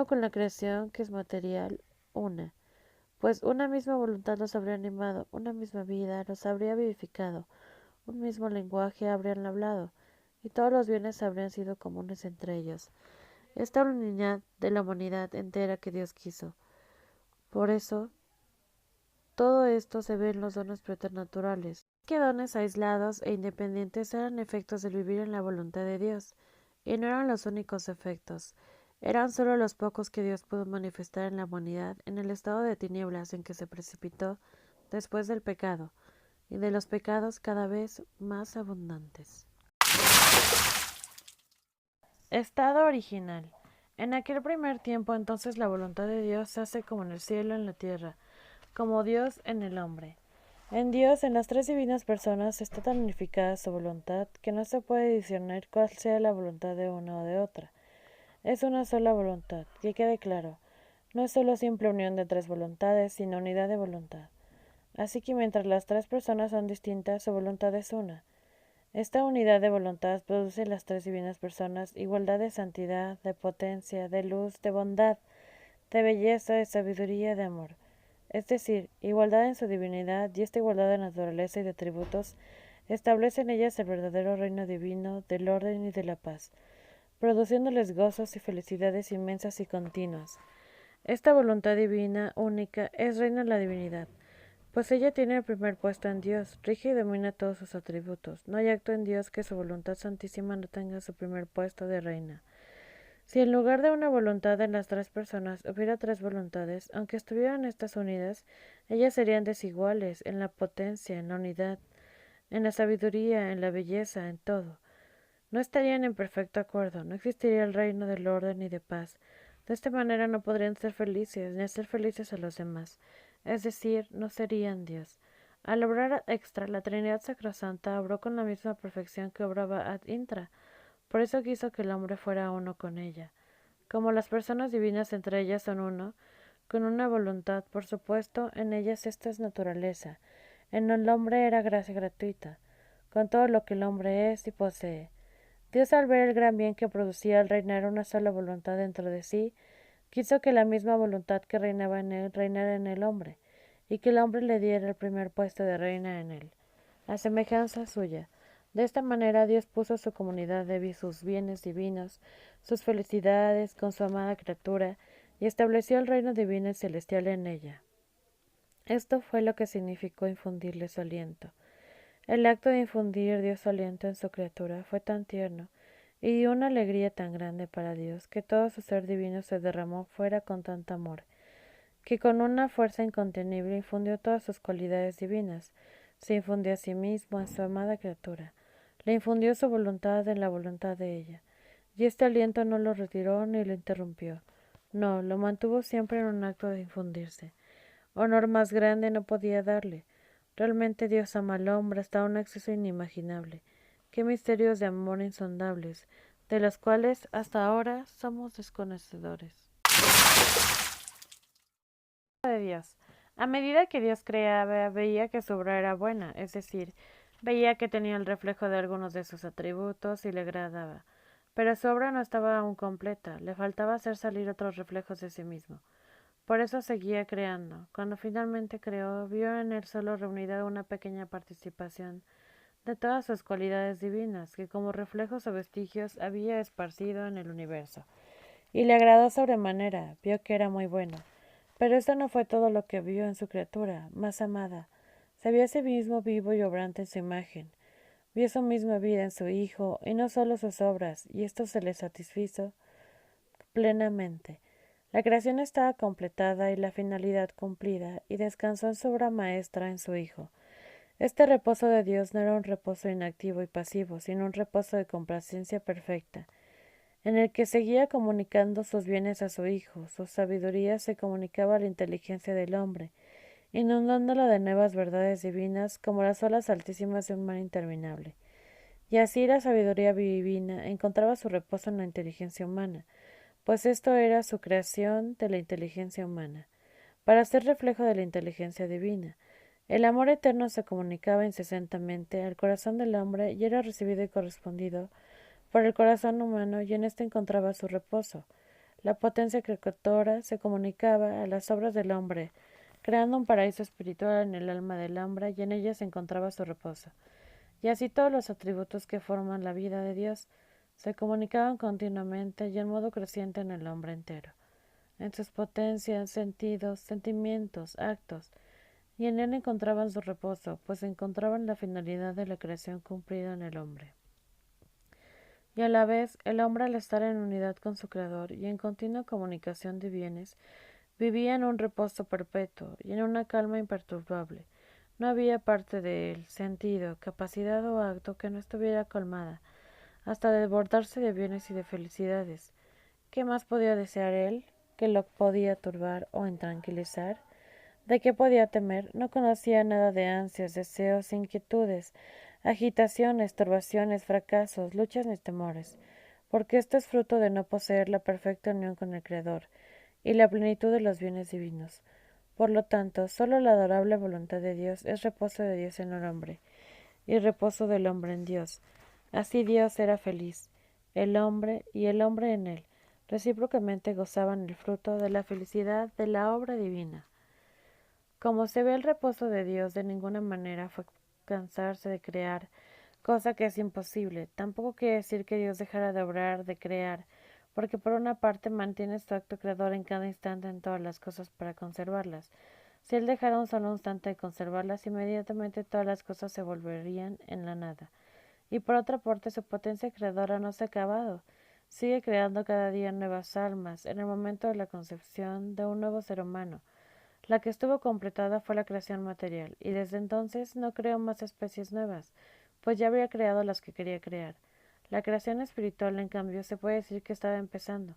con la creación que es material, una. Pues una misma voluntad los habría animado, una misma vida los habría vivificado, un mismo lenguaje habrían hablado, y todos los bienes habrían sido comunes entre ellos. Esta unidad de la humanidad entera que Dios quiso. Por eso, todo esto se ve en los dones preternaturales, que dones aislados e independientes eran efectos del vivir en la voluntad de Dios, y no eran los únicos efectos, eran solo los pocos que Dios pudo manifestar en la humanidad en el estado de tinieblas en que se precipitó después del pecado, y de los pecados cada vez más abundantes. Estado original. En aquel primer tiempo entonces la voluntad de Dios se hace como en el cielo en la tierra, como Dios en el hombre. En Dios, en las tres divinas personas, está tan unificada su voluntad que no se puede discernir cuál sea la voluntad de una o de otra. Es una sola voluntad, que quede claro. No es solo simple unión de tres voluntades, sino unidad de voluntad. Así que mientras las tres personas son distintas, su voluntad es una. Esta unidad de voluntad produce en las tres divinas personas igualdad de santidad, de potencia, de luz, de bondad, de belleza, de sabiduría, de amor. Es decir, igualdad en su divinidad, y esta igualdad de naturaleza y de atributos establece en ellas el verdadero reino divino del orden y de la paz, produciéndoles gozos y felicidades inmensas y continuas. Esta voluntad divina única es reina de la divinidad, pues ella tiene el primer puesto en Dios, rige y domina todos sus atributos. No hay acto en Dios que su voluntad santísima no tenga su primer puesto de reina. Si en lugar de una voluntad en las tres personas hubiera tres voluntades, aunque estuvieran estas unidas, ellas serían desiguales en la potencia, en la unidad, en la sabiduría, en la belleza, en todo. No estarían en perfecto acuerdo, no existiría el reino del orden y de paz. De esta manera no podrían ser felices, ni hacer felices a los demás, es decir, no serían Dios. Al obrar extra, la Trinidad Sacrosanta obró con la misma perfección que obraba ad intra, por eso quiso que el hombre fuera uno con ella. Como las personas divinas entre ellas son uno, con una voluntad, por supuesto, en ellas esta es naturaleza. En el hombre era gracia gratuita, con todo lo que el hombre es y posee. Dios, al ver el gran bien que producía al reinar una sola voluntad dentro de sí, quiso que la misma voluntad que reinaba en él reinara en el hombre, y que el hombre le diera el primer puesto de reina en él, a semejanza suya. De esta manera Dios puso su comunidad de sus bienes divinos, sus felicidades con su amada criatura, y estableció el reino divino y celestial en ella. Esto fue lo que significó infundirle su aliento. El acto de infundir Dios su aliento en su criatura fue tan tierno y dio una alegría tan grande para Dios que todo su ser divino se derramó fuera con tanto amor, que con una fuerza incontenible infundió todas sus cualidades divinas, se infundió a sí mismo en su amada criatura, le infundió su voluntad en la voluntad de ella, y este aliento no lo retiró ni lo interrumpió, no, lo mantuvo siempre en un acto de infundirse. Honor más grande no podía darle. Realmente Dios ama al hombre hasta un exceso inimaginable. Qué misterios de amor insondables, de los cuales hasta ahora somos desconocedores. De Dios. A medida que Dios creaba, veía que su obra era buena, es decir, veía que tenía el reflejo de algunos de sus atributos y le agradaba. Pero su obra no estaba aún completa, le faltaba hacer salir otros reflejos de sí mismo. Por eso seguía creando. Cuando finalmente creó, vio en él solo reunida una pequeña participación de todas sus cualidades divinas, que como reflejos o vestigios había esparcido en el universo. Y le agradó sobremanera, vio que era muy bueno. Pero esto no fue todo lo que vio en su criatura, más amada. Se vio a sí mismo vivo y obrante en su imagen. Vio su misma vida en su Hijo, y no solo sus obras, y esto se le satisfizo plenamente. La creación estaba completada y la finalidad cumplida, y descansó en su obra maestra en su Hijo. Este reposo de Dios no era un reposo inactivo y pasivo, sino un reposo de complacencia perfecta, en el que seguía comunicando sus bienes a su Hijo, su sabiduría se comunicaba a la inteligencia del hombre, inundándola de nuevas verdades divinas como las olas altísimas de un mar interminable. Y así la sabiduría divina encontraba su reposo en la inteligencia humana, pues esto era su creación de la inteligencia humana, para ser reflejo de la inteligencia divina. El amor eterno se comunicaba incesantemente al corazón del hombre y era recibido y correspondido por el corazón humano, y en éste encontraba su reposo. La potencia creatora se comunicaba a las obras del hombre, creando un paraíso espiritual en el alma del hombre, y en ella se encontraba su reposo. Y así todos los atributos que forman la vida de Dios se comunicaban continuamente y en modo creciente en el hombre entero, en sus potencias, sentidos, sentimientos, actos, y en él encontraban su reposo, pues encontraban la finalidad de la creación cumplida en el hombre. Y a la vez, el hombre, al estar en unidad con su Creador y en continua comunicación de bienes, vivía en un reposo perpetuo y en una calma imperturbable. No había parte de él, sentido, capacidad o acto que no estuviera colmada, hasta desbordarse de bienes y de felicidades. ¿Qué más podía desear él? ¿Qué lo podía turbar o intranquilizar? ¿De qué podía temer? No conocía nada de ansias, deseos, inquietudes, agitaciones, turbaciones, fracasos, luchas ni temores, porque esto es fruto de no poseer la perfecta unión con el Creador y la plenitud de los bienes divinos. Por lo tanto, sólo la adorable voluntad de Dios es reposo de Dios en el hombre, y reposo del hombre en Dios. Así Dios era feliz, el hombre y el hombre en él, recíprocamente gozaban el fruto de la felicidad de la obra divina. Como se ve, el reposo de Dios de ninguna manera fue cansarse de crear, cosa que es imposible. Tampoco quiere decir que Dios dejara de obrar, de crear, porque por una parte mantiene su acto creador en cada instante en todas las cosas para conservarlas. Si Él dejara un solo instante de conservarlas, inmediatamente todas las cosas se volverían en la nada. Y por otra parte, su potencia creadora no se ha acabado. Sigue creando cada día nuevas almas, en el momento de la concepción de un nuevo ser humano. La que estuvo completada fue la creación material, y desde entonces no creó más especies nuevas, pues ya había creado las que quería crear. La creación espiritual, en cambio, se puede decir que estaba empezando.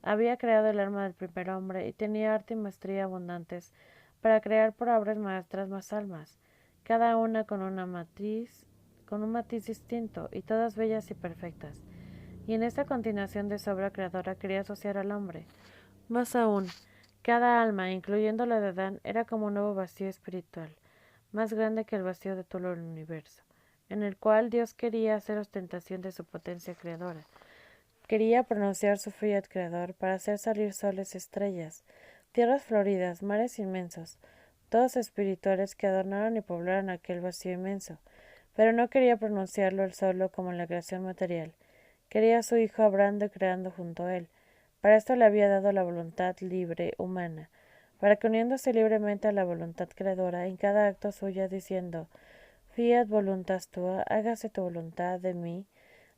Había creado el alma del primer hombre y tenía arte y maestría abundantes para crear por obras maestras más almas, cada una con un matiz distinto, y todas bellas y perfectas. Y en esta continuación de su obra creadora quería asociar al hombre. Más aún, cada alma, incluyendo la de Adán, era como un nuevo vacío espiritual, más grande que el vacío de todo el universo, en el cual Dios quería hacer ostentación de su potencia creadora. Quería pronunciar su fiat creador para hacer salir soles y estrellas, tierras floridas, mares inmensos, todos espirituales que adornaron y poblaron aquel vacío inmenso. Pero no quería pronunciarlo él solo como en la creación material. Quería a su Hijo obrando y creando junto a él. Para esto le había dado la voluntad libre, humana, para que uniéndose libremente a la voluntad creadora en cada acto suya, diciendo, Fiat voluntas tua, hágase tu voluntad de mí,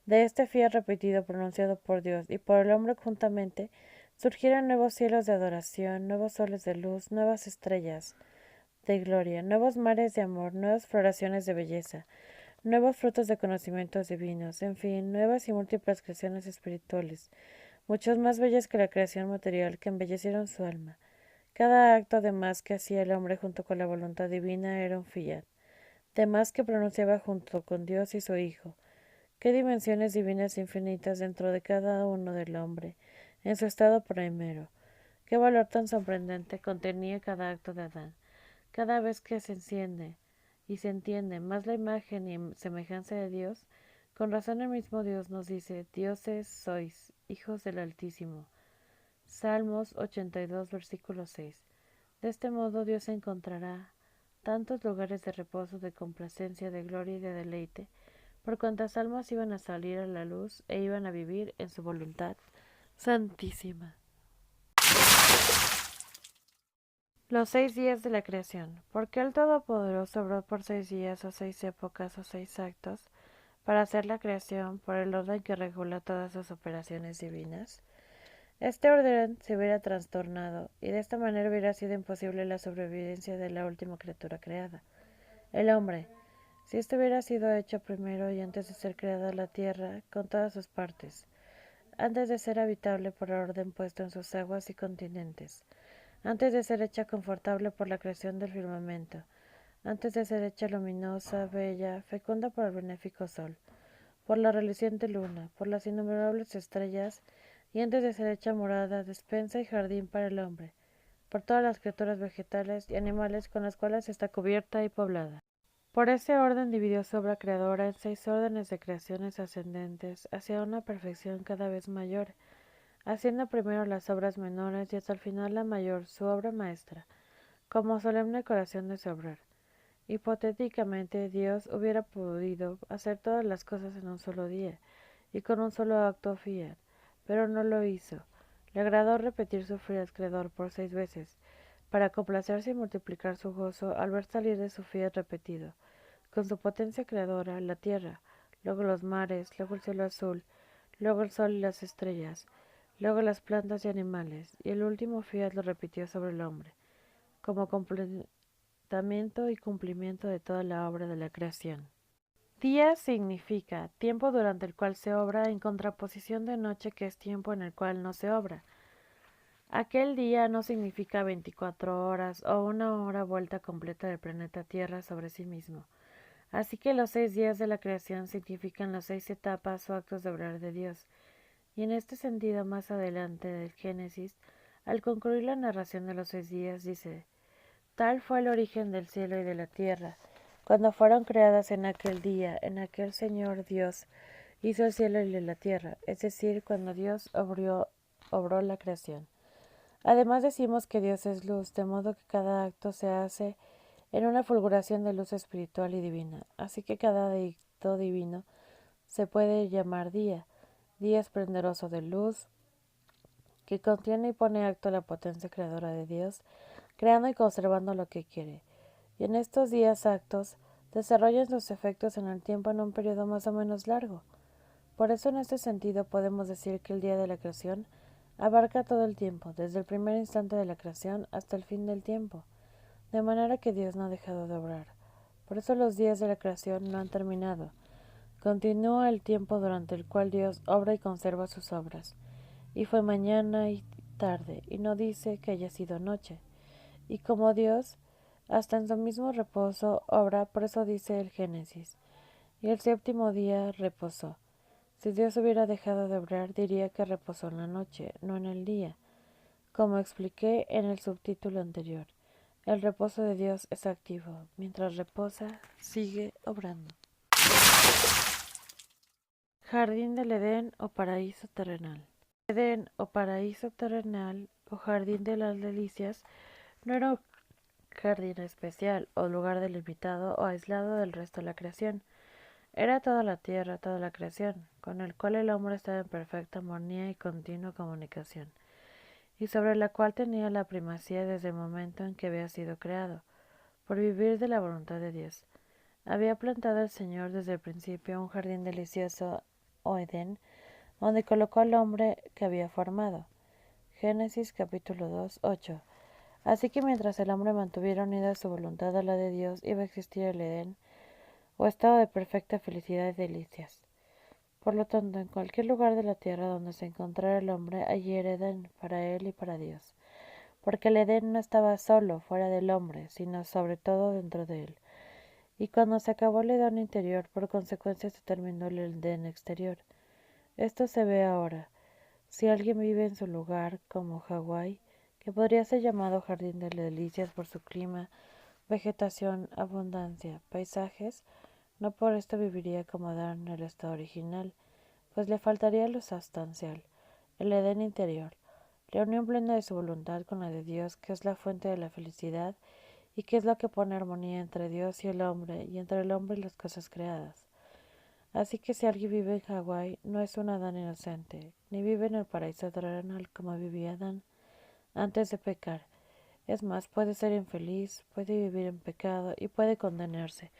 de este fiat repetido pronunciado por Dios y por el hombre juntamente, surgieron nuevos cielos de adoración, nuevos soles de luz, nuevas estrellas de gloria, nuevos mares de amor, nuevas floraciones de belleza, nuevos frutos de conocimientos divinos, en fin, nuevas y múltiples creaciones espirituales, muchos más bellas que la creación material, que embellecieron su alma. Cada acto además que hacía el hombre junto con la voluntad divina era un fiat, demás que pronunciaba junto con Dios y su Hijo. Qué dimensiones divinas infinitas dentro de cada uno del hombre, en su estado primero. Qué valor tan sorprendente contenía cada acto de Adán. Cada vez que se enciende y se entiende más la imagen y semejanza de Dios, con razón el mismo Dios nos dice, dioses sois, hijos del Altísimo. Salmos 82, versículo 6. De este modo Dios encontrará tantos lugares de reposo, de complacencia, de gloria y de deleite, por cuantas almas iban a salir a la luz e iban a vivir en su voluntad santísima. Los 6 días de la creación. ¿Por qué el Todopoderoso obró por 6 días o 6 épocas o 6 actos para hacer la creación por el orden que regula todas sus operaciones divinas? Este orden se hubiera trastornado y de esta manera hubiera sido imposible la sobrevivencia de la última criatura creada, el hombre. Si esto hubiera sido hecho primero y antes de ser creada la tierra con todas sus partes, antes de ser habitable por el orden puesto en sus aguas y continentes, antes de ser hecha confortable por la creación del firmamento, antes de ser hecha luminosa, bella, fecunda por el benéfico sol, por la reluciente luna, por las innumerables estrellas y antes de ser hecha morada, despensa y jardín para el hombre, por todas las criaturas vegetales y animales con las cuales está cubierta y poblada. Por ese orden dividió su obra creadora en 6 órdenes de creaciones ascendentes hacia una perfección cada vez mayor, haciendo primero las obras menores y hasta el final la mayor, su obra maestra, como solemne corazón de su obrar. Hipotéticamente, Dios hubiera podido hacer todas las cosas en un solo día y con un solo acto fiat, pero no lo hizo. Le agradó repetir su fiat creador por 6 veces, para complacerse y multiplicar su gozo al ver salir de su fiat repetido, con su potencia creadora, la tierra, luego los mares, luego el cielo azul, luego el sol y las estrellas, luego las plantas y animales, y el último fiat lo repitió sobre el hombre, como completamiento y cumplimiento de toda la obra de la creación. Día significa tiempo durante el cual se obra en contraposición de noche, que es tiempo en el cual no se obra. Aquel día no significa 24 horas o una hora vuelta completa del planeta Tierra sobre sí mismo. Así que los 6 días de la creación significan las 6 etapas o actos de obrar de Dios. Y en este sentido, más adelante del Génesis, al concluir la narración de los 6 días, dice: Tal fue el origen del cielo y de la tierra, cuando fueron creadas en aquel día, en aquel Señor Dios hizo el cielo y la tierra, es decir, cuando Dios obró la creación. Además decimos que Dios es luz, de modo que cada acto se hace en una fulguración de luz espiritual y divina. Así que cada acto divino se puede llamar día, día esplendoroso de luz, que contiene y pone acto la potencia creadora de Dios, creando y conservando lo que quiere. Y en estos días actos desarrollan sus efectos en el tiempo en un periodo más o menos largo. Por eso en este sentido podemos decir que el día de la creación abarca todo el tiempo, desde el primer instante de la creación hasta el fin del tiempo, de manera que Dios no ha dejado de obrar. Por eso los días de la creación no han terminado. Continúa el tiempo durante el cual Dios obra y conserva sus obras. Y fue mañana y tarde, y no dice que haya sido noche. Y como Dios, hasta en su mismo reposo obra, por eso dice el Génesis: y el séptimo día reposó. Si Dios hubiera dejado de obrar, diría que reposó en la noche, no en el día. Como expliqué en el subtítulo anterior, el reposo de Dios es activo. Mientras reposa, sigue obrando. Jardín del Edén o paraíso terrenal. Edén o paraíso terrenal o jardín de las delicias no era un jardín especial o lugar delimitado o aislado del resto de la creación. Era toda la tierra, toda la creación, con el cual el hombre estaba en perfecta armonía y continua comunicación, y sobre la cual tenía la primacía desde el momento en que había sido creado, por vivir de la voluntad de Dios. Había plantado el Señor desde el principio un jardín delicioso, o Edén, donde colocó al hombre que había formado. Génesis capítulo 2, 8. Así que mientras el hombre mantuviera unida su voluntad a la de Dios, iba a existir el Edén, o estado de perfecta felicidad y delicias. Por lo tanto, en cualquier lugar de la tierra donde se encontrara el hombre, allí era Edén para él y para Dios. Porque el Edén no estaba solo fuera del hombre, sino sobre todo dentro de él. Y cuando se acabó el Edén interior, por consecuencia se terminó el Edén exterior. Esto se ve ahora. Si alguien vive en su lugar, como Hawái, que podría ser llamado jardín de delicias por su clima, vegetación, abundancia, paisajes, no por esto viviría como Adán en el estado original, pues le faltaría lo sustancial, el Edén interior, la unión plena de su voluntad con la de Dios, que es la fuente de la felicidad y que es lo que pone armonía entre Dios y el hombre, y entre el hombre y las cosas creadas. Así que si alguien vive en Hawái, no es un Adán inocente, ni vive en el paraíso terrenal como vivía Adán antes de pecar. Es más, puede ser infeliz, puede vivir en pecado y puede condenarse,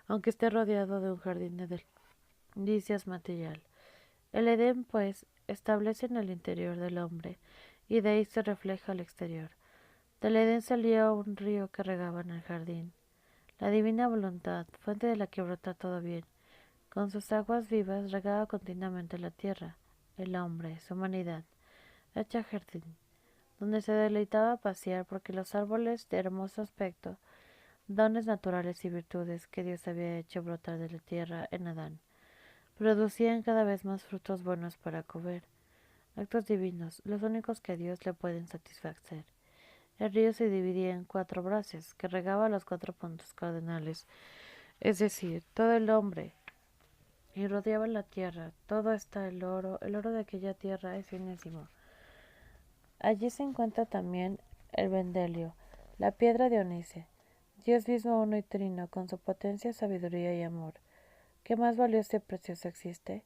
aunque esté rodeado de un jardín de delicias material. El Edén, pues, establece en el interior del hombre, y de ahí se refleja al exterior. Del Edén salía un río que regaba en el jardín. La divina voluntad, fuente de la que brota todo bien, con sus aguas vivas regaba continuamente la tierra, el hombre, su humanidad, hecha jardín, donde se deleitaba a pasear porque los árboles de hermoso aspecto, dones naturales y virtudes que Dios había hecho brotar de la tierra en Adán, producían cada vez más frutos buenos para comer. actos divinos, los únicos que a Dios le pueden satisfacer. El río se dividía en 4 brazos, que regaba los 4 puntos cardinales, es decir, todo el hombre, y rodeaba la tierra. Todo está el oro de aquella tierra es finísimo. Allí se encuentra también el bendelio, la piedra de onice, Dios mismo uno y trino, con su potencia, sabiduría y amor. ¿Qué más valioso y precioso existe?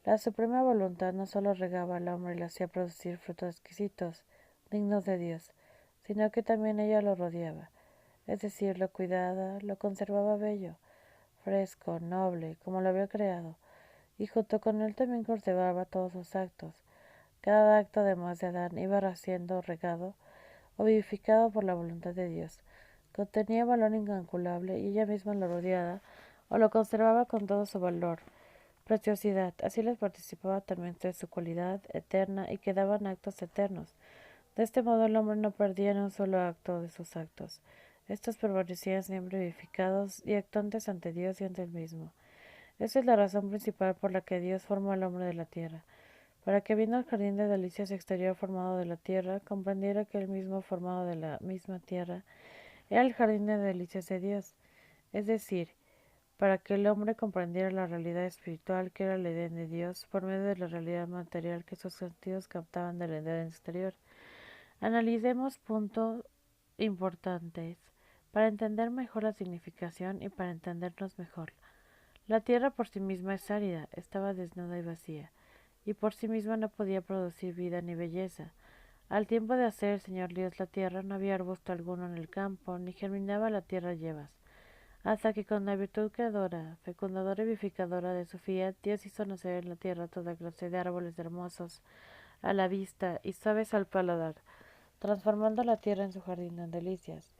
La suprema voluntad no solo regaba al hombre y le hacía producir frutos exquisitos, dignos de Dios, sino que también ella lo rodeaba, es decir, lo cuidaba, lo conservaba bello, fresco, noble, como lo había creado, y junto con él también conservaba todos sus actos. Cada acto, además de Adán, iba siendo regado o vivificado por la voluntad de Dios. Contenía valor incalculable y ella misma lo rodeaba o lo conservaba con todo su valor, preciosidad. Así les participaba también de su cualidad eterna y quedaban actos eternos. De este modo el hombre no perdía ni un solo acto de sus actos. Estos permanecían siempre vivificados y actuantes ante Dios y ante él mismo. Esa es la razón principal por la que Dios formó al hombre de la tierra, para que viendo el jardín de delicias exterior formado de la tierra, comprendiera que él mismo formado de la misma tierra era el jardín de delicias de Dios, es decir, para que el hombre comprendiera la realidad espiritual que era el Edén de Dios por medio de la realidad material que sus sentidos captaban del Edén exterior. Analicemos puntos importantes para entender mejor la significación y para entendernos mejor. La tierra por sí misma es árida, estaba desnuda y vacía, y por sí misma no podía producir vida ni belleza. Al tiempo de hacer el Señor Dios la tierra, no había arbusto alguno en el campo, ni germinaba la tierra hierbas, hasta que con la virtud creadora, fecundadora y vivificadora de su fiat, Dios hizo nacer en la tierra toda clase de árboles hermosos a la vista y suaves al paladar, transformando la tierra en su jardín de delicias,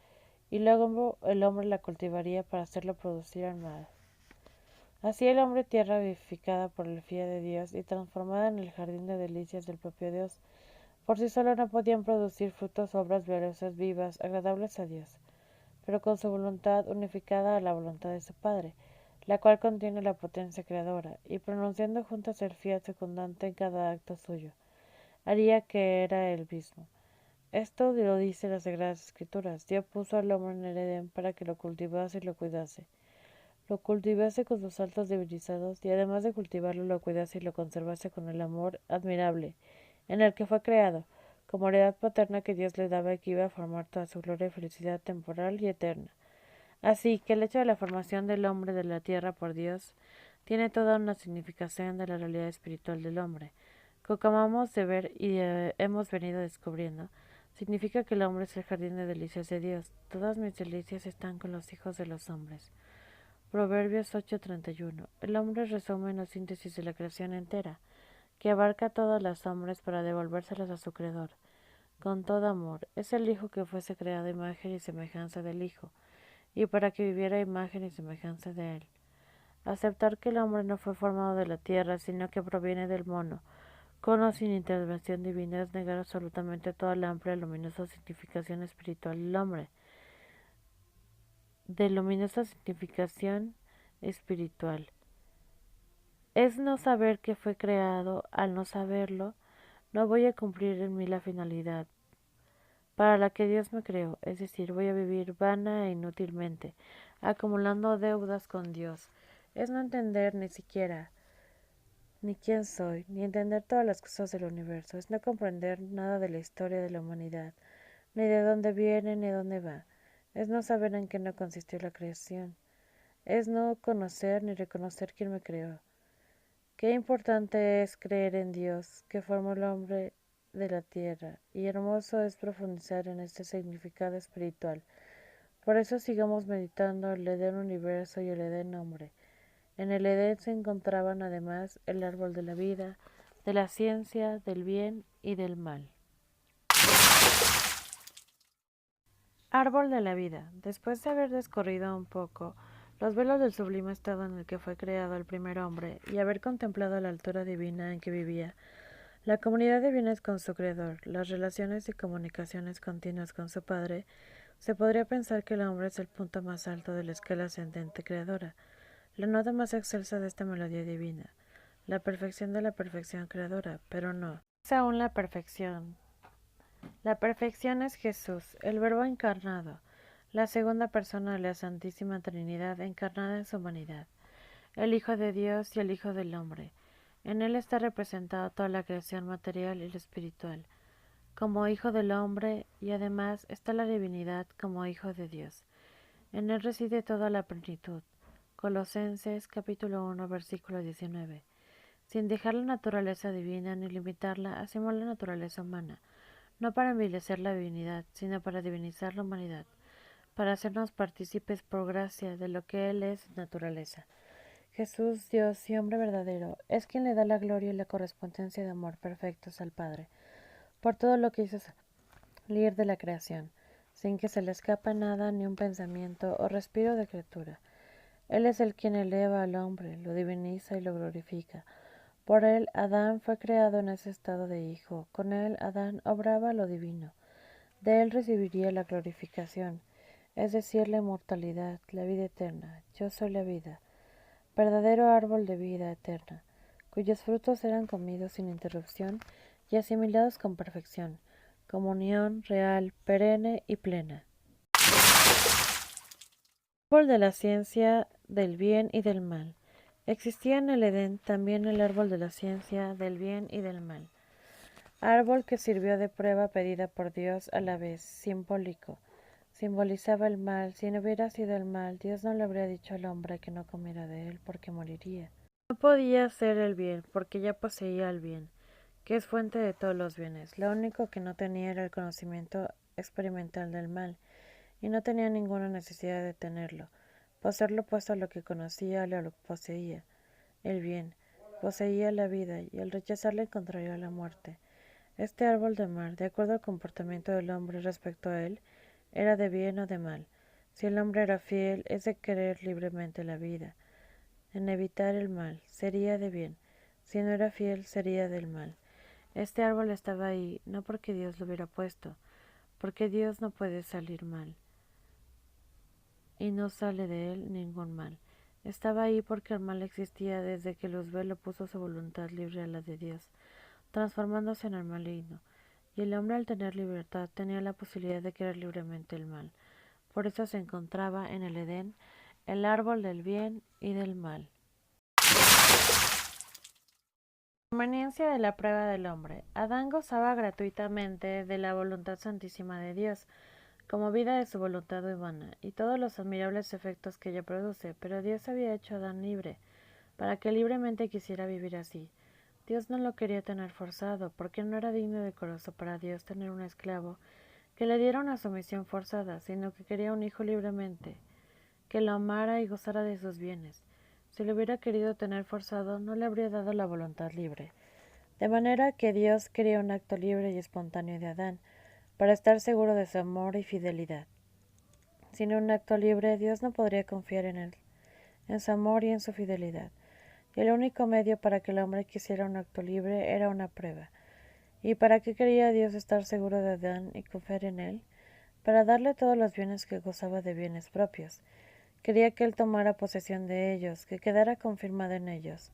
y luego el hombre la cultivaría para hacerlo producir al mar. Así el hombre, tierra vivificada por el fiat de Dios y transformada en el jardín de delicias del propio Dios, por sí solo no podían producir frutos, obras valiosas, vivas, agradables a Dios, pero con su voluntad unificada a la voluntad de su Padre, la cual contiene la potencia creadora, y pronunciando juntas el fiat secundante en cada acto suyo, haría que era él mismo. Esto lo dice las Sagradas Escrituras. Dios puso al hombre en el Edén para que lo cultivase y lo cuidase. Lo cultivase con sus altos civilizados y además de cultivarlo lo cuidase y lo conservase con el amor admirable en el que fue creado, como heredad paterna que Dios le daba y que iba a formar toda su gloria y felicidad temporal y eterna. Así que el hecho de la formación del hombre de la tierra por Dios tiene toda una significación de la realidad espiritual del hombre, que acabamos de ver y hemos venido descubriendo. Significa que el hombre es el jardín de delicias de Dios. Todas mis delicias están con los hijos de los hombres. Proverbios 8:31. El hombre resume la síntesis de la creación entera, que abarca a todos los hombres para devolvérselas a su creador, con todo amor. Es el Hijo que fuese creado a imagen y semejanza del Hijo, y para que viviera a imagen y semejanza de él. Aceptar que el hombre no fue formado de la tierra, sino que proviene del mono, con o sin intervención divina, es negar absolutamente toda la amplia y luminosa significación espiritual del hombre. De luminosa significación espiritual. Es no saber que fue creado. Al no saberlo, no voy a cumplir en mí la finalidad para la que Dios me creó, es decir, voy a vivir vana e inútilmente, acumulando deudas con Dios. Es no entender ni siquiera ni quién soy, ni entender todas las cosas del universo, es no comprender nada de la historia de la humanidad, ni de dónde viene ni dónde va, es no saber en qué no consistió la creación, es no conocer ni reconocer quién me creó. Qué importante es creer en Dios, que formó el hombre de la tierra, y hermoso es profundizar en este significado espiritual. Por eso sigamos meditando el Edén universo y el Edén hombre. En el Edén se encontraban además el árbol de la vida, de la ciencia, del bien y del mal. Árbol de la vida. Después de haber descorrido un poco los velos del sublime estado en el que fue creado el primer hombre y haber contemplado la altura divina en que vivía, la comunidad de bienes con su creador, las relaciones y comunicaciones continuas con su padre, se podría pensar que el hombre es el punto más alto de la escala ascendente creadora, la nota más excelsa de esta melodía divina, la perfección de la perfección creadora, pero no. Es aún la perfección. La perfección es Jesús, el Verbo encarnado, la segunda persona de la Santísima Trinidad encarnada en su humanidad, el Hijo de Dios y el Hijo del Hombre. En él está representada toda la creación material y la espiritual, como Hijo del Hombre, y además está la divinidad como Hijo de Dios. En él reside toda la plenitud. Colosenses capítulo 1 versículo 19. Sin dejar la naturaleza divina ni limitarla, hacemos la naturaleza humana, no para envilecer la divinidad, sino para divinizar la humanidad, para hacernos partícipes por gracia de lo que Él es naturaleza. Jesús, Dios y hombre verdadero, es quien le da la gloria y la correspondencia de amor perfectos al Padre, por todo lo que hizo salir de la creación, sin que se le escapa nada ni un pensamiento o respiro de criatura. Él es el quien eleva al hombre, lo diviniza y lo glorifica. Por él Adán fue creado en ese estado de hijo, con él Adán obraba lo divino. De él recibiría la glorificación, es decir, la inmortalidad, la vida eterna. Yo soy la vida, verdadero árbol de vida eterna, cuyos frutos eran comidos sin interrupción y asimilados con perfección, comunión real, perenne y plena. Árbol de la ciencia del bien y del mal. Existía en el Edén también el árbol de la ciencia del bien y del mal, árbol que sirvió de prueba pedida por Dios a la vez, simbólico. Simbolizaba el mal. Si no hubiera sido el mal, Dios no le habría dicho al hombre que no comiera de él porque moriría. No podía hacer el bien porque ya poseía el bien, que es fuente de todos los bienes. Lo único que no tenía era el conocimiento experimental del mal, y no tenía ninguna necesidad de tenerlo. Poseerlo puesto a lo que conocía lo poseía, el bien, poseía la vida, y al rechazarle encontraría la muerte. Este árbol de mal, de acuerdo al comportamiento del hombre respecto a él, era de bien o de mal. Si el hombre era fiel, es de querer libremente la vida, en evitar el mal, sería de bien. Si no era fiel, sería del mal. Este árbol estaba ahí, no porque Dios lo hubiera puesto, porque Dios no puede salir mal, y no sale de él ningún mal. Estaba ahí porque el mal existía desde que Luzbel puso su voluntad libre a la de Dios, transformándose en el maligno, y el hombre al tener libertad tenía la posibilidad de querer libremente el mal. Por eso se encontraba en el Edén el árbol del bien y del mal. Conveniencia de la prueba del hombre. Adán gozaba gratuitamente de la voluntad santísima de Dios, como vida de su voluntad humana, y todos los admirables efectos que ella produce, pero Dios había hecho a Adán libre, para que libremente quisiera vivir así. Dios no lo quería tener forzado, porque no era digno y decoroso para Dios tener un esclavo que le diera una sumisión forzada, sino que quería un hijo libremente, que lo amara y gozara de sus bienes. Si lo hubiera querido tener forzado, no le habría dado la voluntad libre. De manera que Dios quería un acto libre y espontáneo de Adán, para estar seguro de su amor y fidelidad. Sin un acto libre, Dios no podría confiar en él, en su amor y en su fidelidad. Y el único medio para que el hombre quisiera un acto libre era una prueba. ¿Y para qué quería Dios estar seguro de Adán y confiar en él? Para darle todos los bienes que gozaba de bienes propios. Quería que él tomara posesión de ellos, que quedara confirmado en ellos,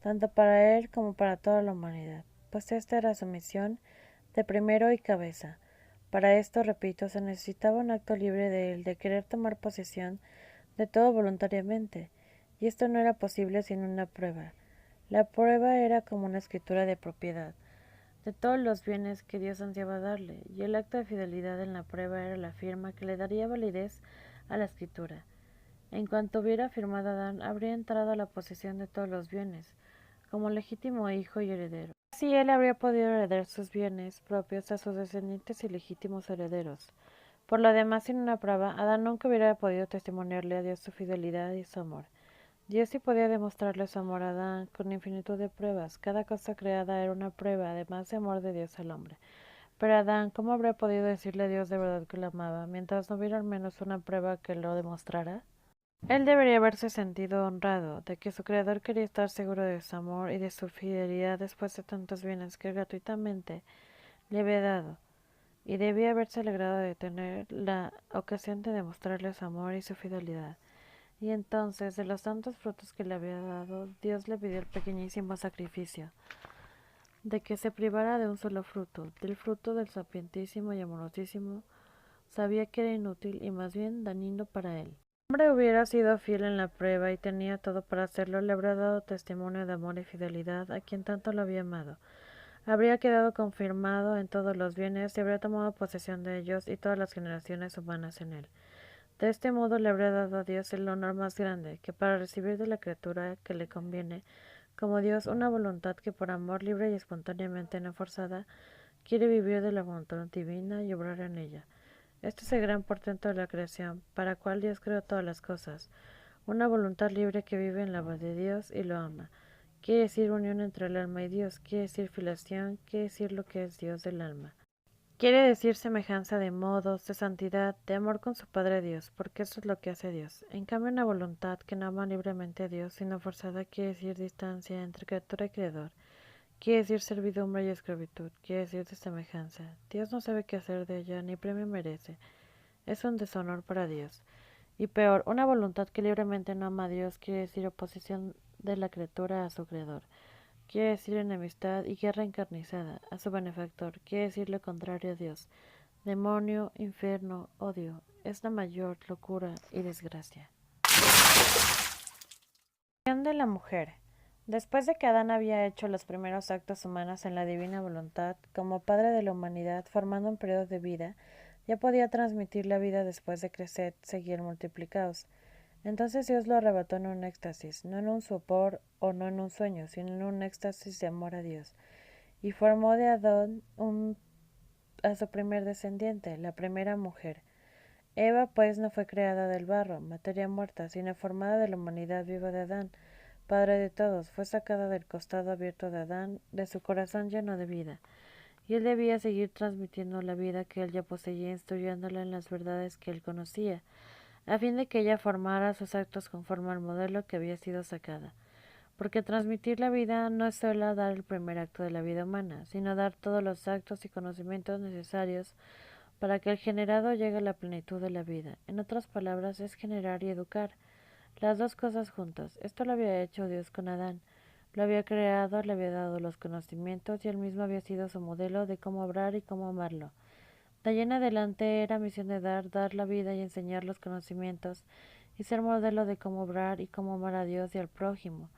tanto para él como para toda la humanidad, pues esta era su misión de primero y cabeza. Para esto, repito, se necesitaba un acto libre de él, de querer tomar posesión de todo voluntariamente, y esto no era posible sin una prueba. La prueba era como una escritura de propiedad de todos los bienes que Dios ansiaba darle, y el acto de fidelidad en la prueba era la firma que le daría validez a la escritura. En cuanto hubiera firmado Adán, habría entrado a la posesión de todos los bienes, como legítimo hijo y heredero. Así él habría podido heredar sus bienes propios a sus descendientes y legítimos herederos. Por lo demás, sin una prueba, Adán nunca hubiera podido testimoniarle a Dios su fidelidad y su amor. Dios sí podía demostrarle su amor a Adán con infinitud de pruebas. Cada cosa creada era una prueba, además de amor de Dios al hombre. Pero Adán, ¿cómo habría podido decirle a Dios de verdad que lo amaba, mientras no hubiera al menos una prueba que lo demostrara? Él debería haberse sentido honrado de que su Creador quería estar seguro de su amor y de su fidelidad después de tantos bienes que gratuitamente le había dado, y debía haberse alegrado de tener la ocasión de demostrarle su amor y su fidelidad. Y entonces, de los tantos frutos que le había dado, Dios le pidió el pequeñísimo sacrificio de que se privara de un solo fruto, del fruto del sapientísimo y amorosísimo, sabía que era inútil y más bien dañino para él. Si el hombre hubiera sido fiel en la prueba y tenía todo para hacerlo, le habría dado testimonio de amor y fidelidad a quien tanto lo había amado. Habría quedado confirmado en todos los bienes y habría tomado posesión de ellos y todas las generaciones humanas en él. De este modo le habría dado a Dios el honor más grande, que para recibir de la criatura que le conviene, como Dios, una voluntad que por amor libre y espontáneamente no forzada, quiere vivir de la voluntad divina y obrar en ella. Este es el gran portento de la creación, para cual Dios creó todas las cosas. Una voluntad libre que vive en la voz de Dios y lo ama. Quiere decir unión entre el alma y Dios, quiere decir filiación, quiere decir lo que es Dios del alma. Quiere decir semejanza de modos, de santidad, de amor con su Padre Dios, porque eso es lo que hace Dios. En cambio, una voluntad que no ama libremente a Dios, sino forzada, quiere decir distancia entre criatura y creador. Quiere decir servidumbre y esclavitud, quiere decir de semejanza. Dios no sabe qué hacer de ella, ni premio merece. Es un deshonor para Dios. Y peor, una voluntad que libremente no ama a Dios quiere decir oposición de la criatura a su creador. Quiere decir enemistad y guerra encarnizada a su benefactor. Quiere decir lo contrario a Dios. Demonio, infierno, odio. Es la mayor locura y desgracia. De la mujer. Después de que Adán había hecho los primeros actos humanos en la divina voluntad, como padre de la humanidad, formando un periodo de vida, ya podía transmitir la vida después de crecer, seguir multiplicados. Entonces Dios lo arrebató en un éxtasis, no en un sopor o no en un sueño, sino en un éxtasis de amor a Dios, y formó de Adán a su primer descendiente, la primera mujer. Eva, pues, no fue creada del barro, materia muerta, sino formada de la humanidad viva de Adán, padre de todos, fue sacada del costado abierto de Adán, de su corazón lleno de vida, y él debía seguir transmitiendo la vida que él ya poseía, instruyéndola en las verdades que él conocía, a fin de que ella formara sus actos conforme al modelo que había sido sacada. Porque transmitir la vida no es solo dar el primer acto de la vida humana, sino dar todos los actos y conocimientos necesarios para que el generado llegue a la plenitud de la vida. En otras palabras, es generar y educar. Las dos cosas juntas. Esto lo había hecho Dios con Adán. Lo había creado, le había dado los conocimientos y él mismo había sido su modelo de cómo obrar y cómo amarlo. De allí en adelante era misión de dar la vida y enseñar los conocimientos y ser modelo de cómo obrar y cómo amar a Dios y al prójimo.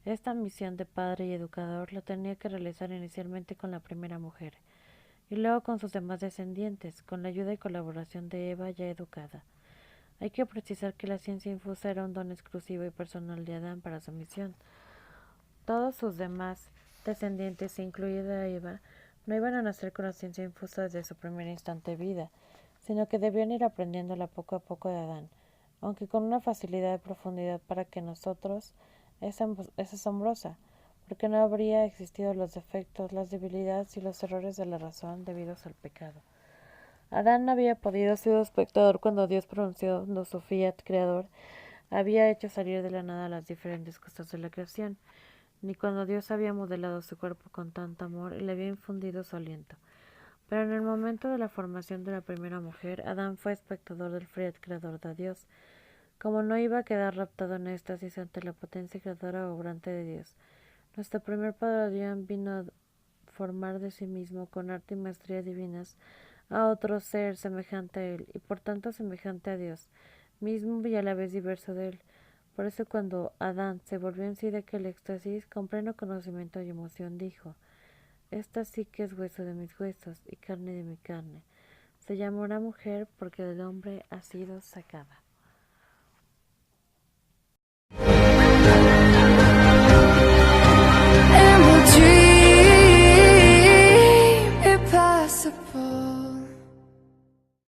Esta misión de padre y educador la tenía que realizar inicialmente con la primera mujer y luego con sus demás descendientes, con la ayuda y colaboración de Eva ya educada. Hay que precisar que la ciencia infusa era un don exclusivo y personal de Adán para su misión. Todos sus demás descendientes, incluida Eva, no iban a nacer con la ciencia infusa desde su primer instante de vida, sino que debían ir aprendiéndola poco a poco de Adán, aunque con una facilidad y profundidad para que nosotros es asombrosa, porque no habría existido los defectos, las debilidades y los errores de la razón debidos al pecado. Adán no había podido ser espectador cuando Dios pronunció su fiat creador, había hecho salir de la nada las diferentes cosas de la creación, ni cuando Dios había modelado su cuerpo con tanto amor y le había infundido su aliento. Pero en el momento de la formación de la primera mujer, Adán fue espectador del fiat creador de Dios, como no iba a quedar raptado en éxtasis ante la potencia creadora obrante de Dios. Nuestro primer padre Adán vino a formar de sí mismo con arte y maestría divinas a otro ser semejante a él, y por tanto semejante a Dios mismo y a la vez diverso de él. Por eso cuando Adán se volvió en sí de aquel éxtasis, con pleno conocimiento y emoción dijo: Esta sí que es hueso de mis huesos y carne de mi carne. Se llamará mujer porque del hombre ha sido sacada.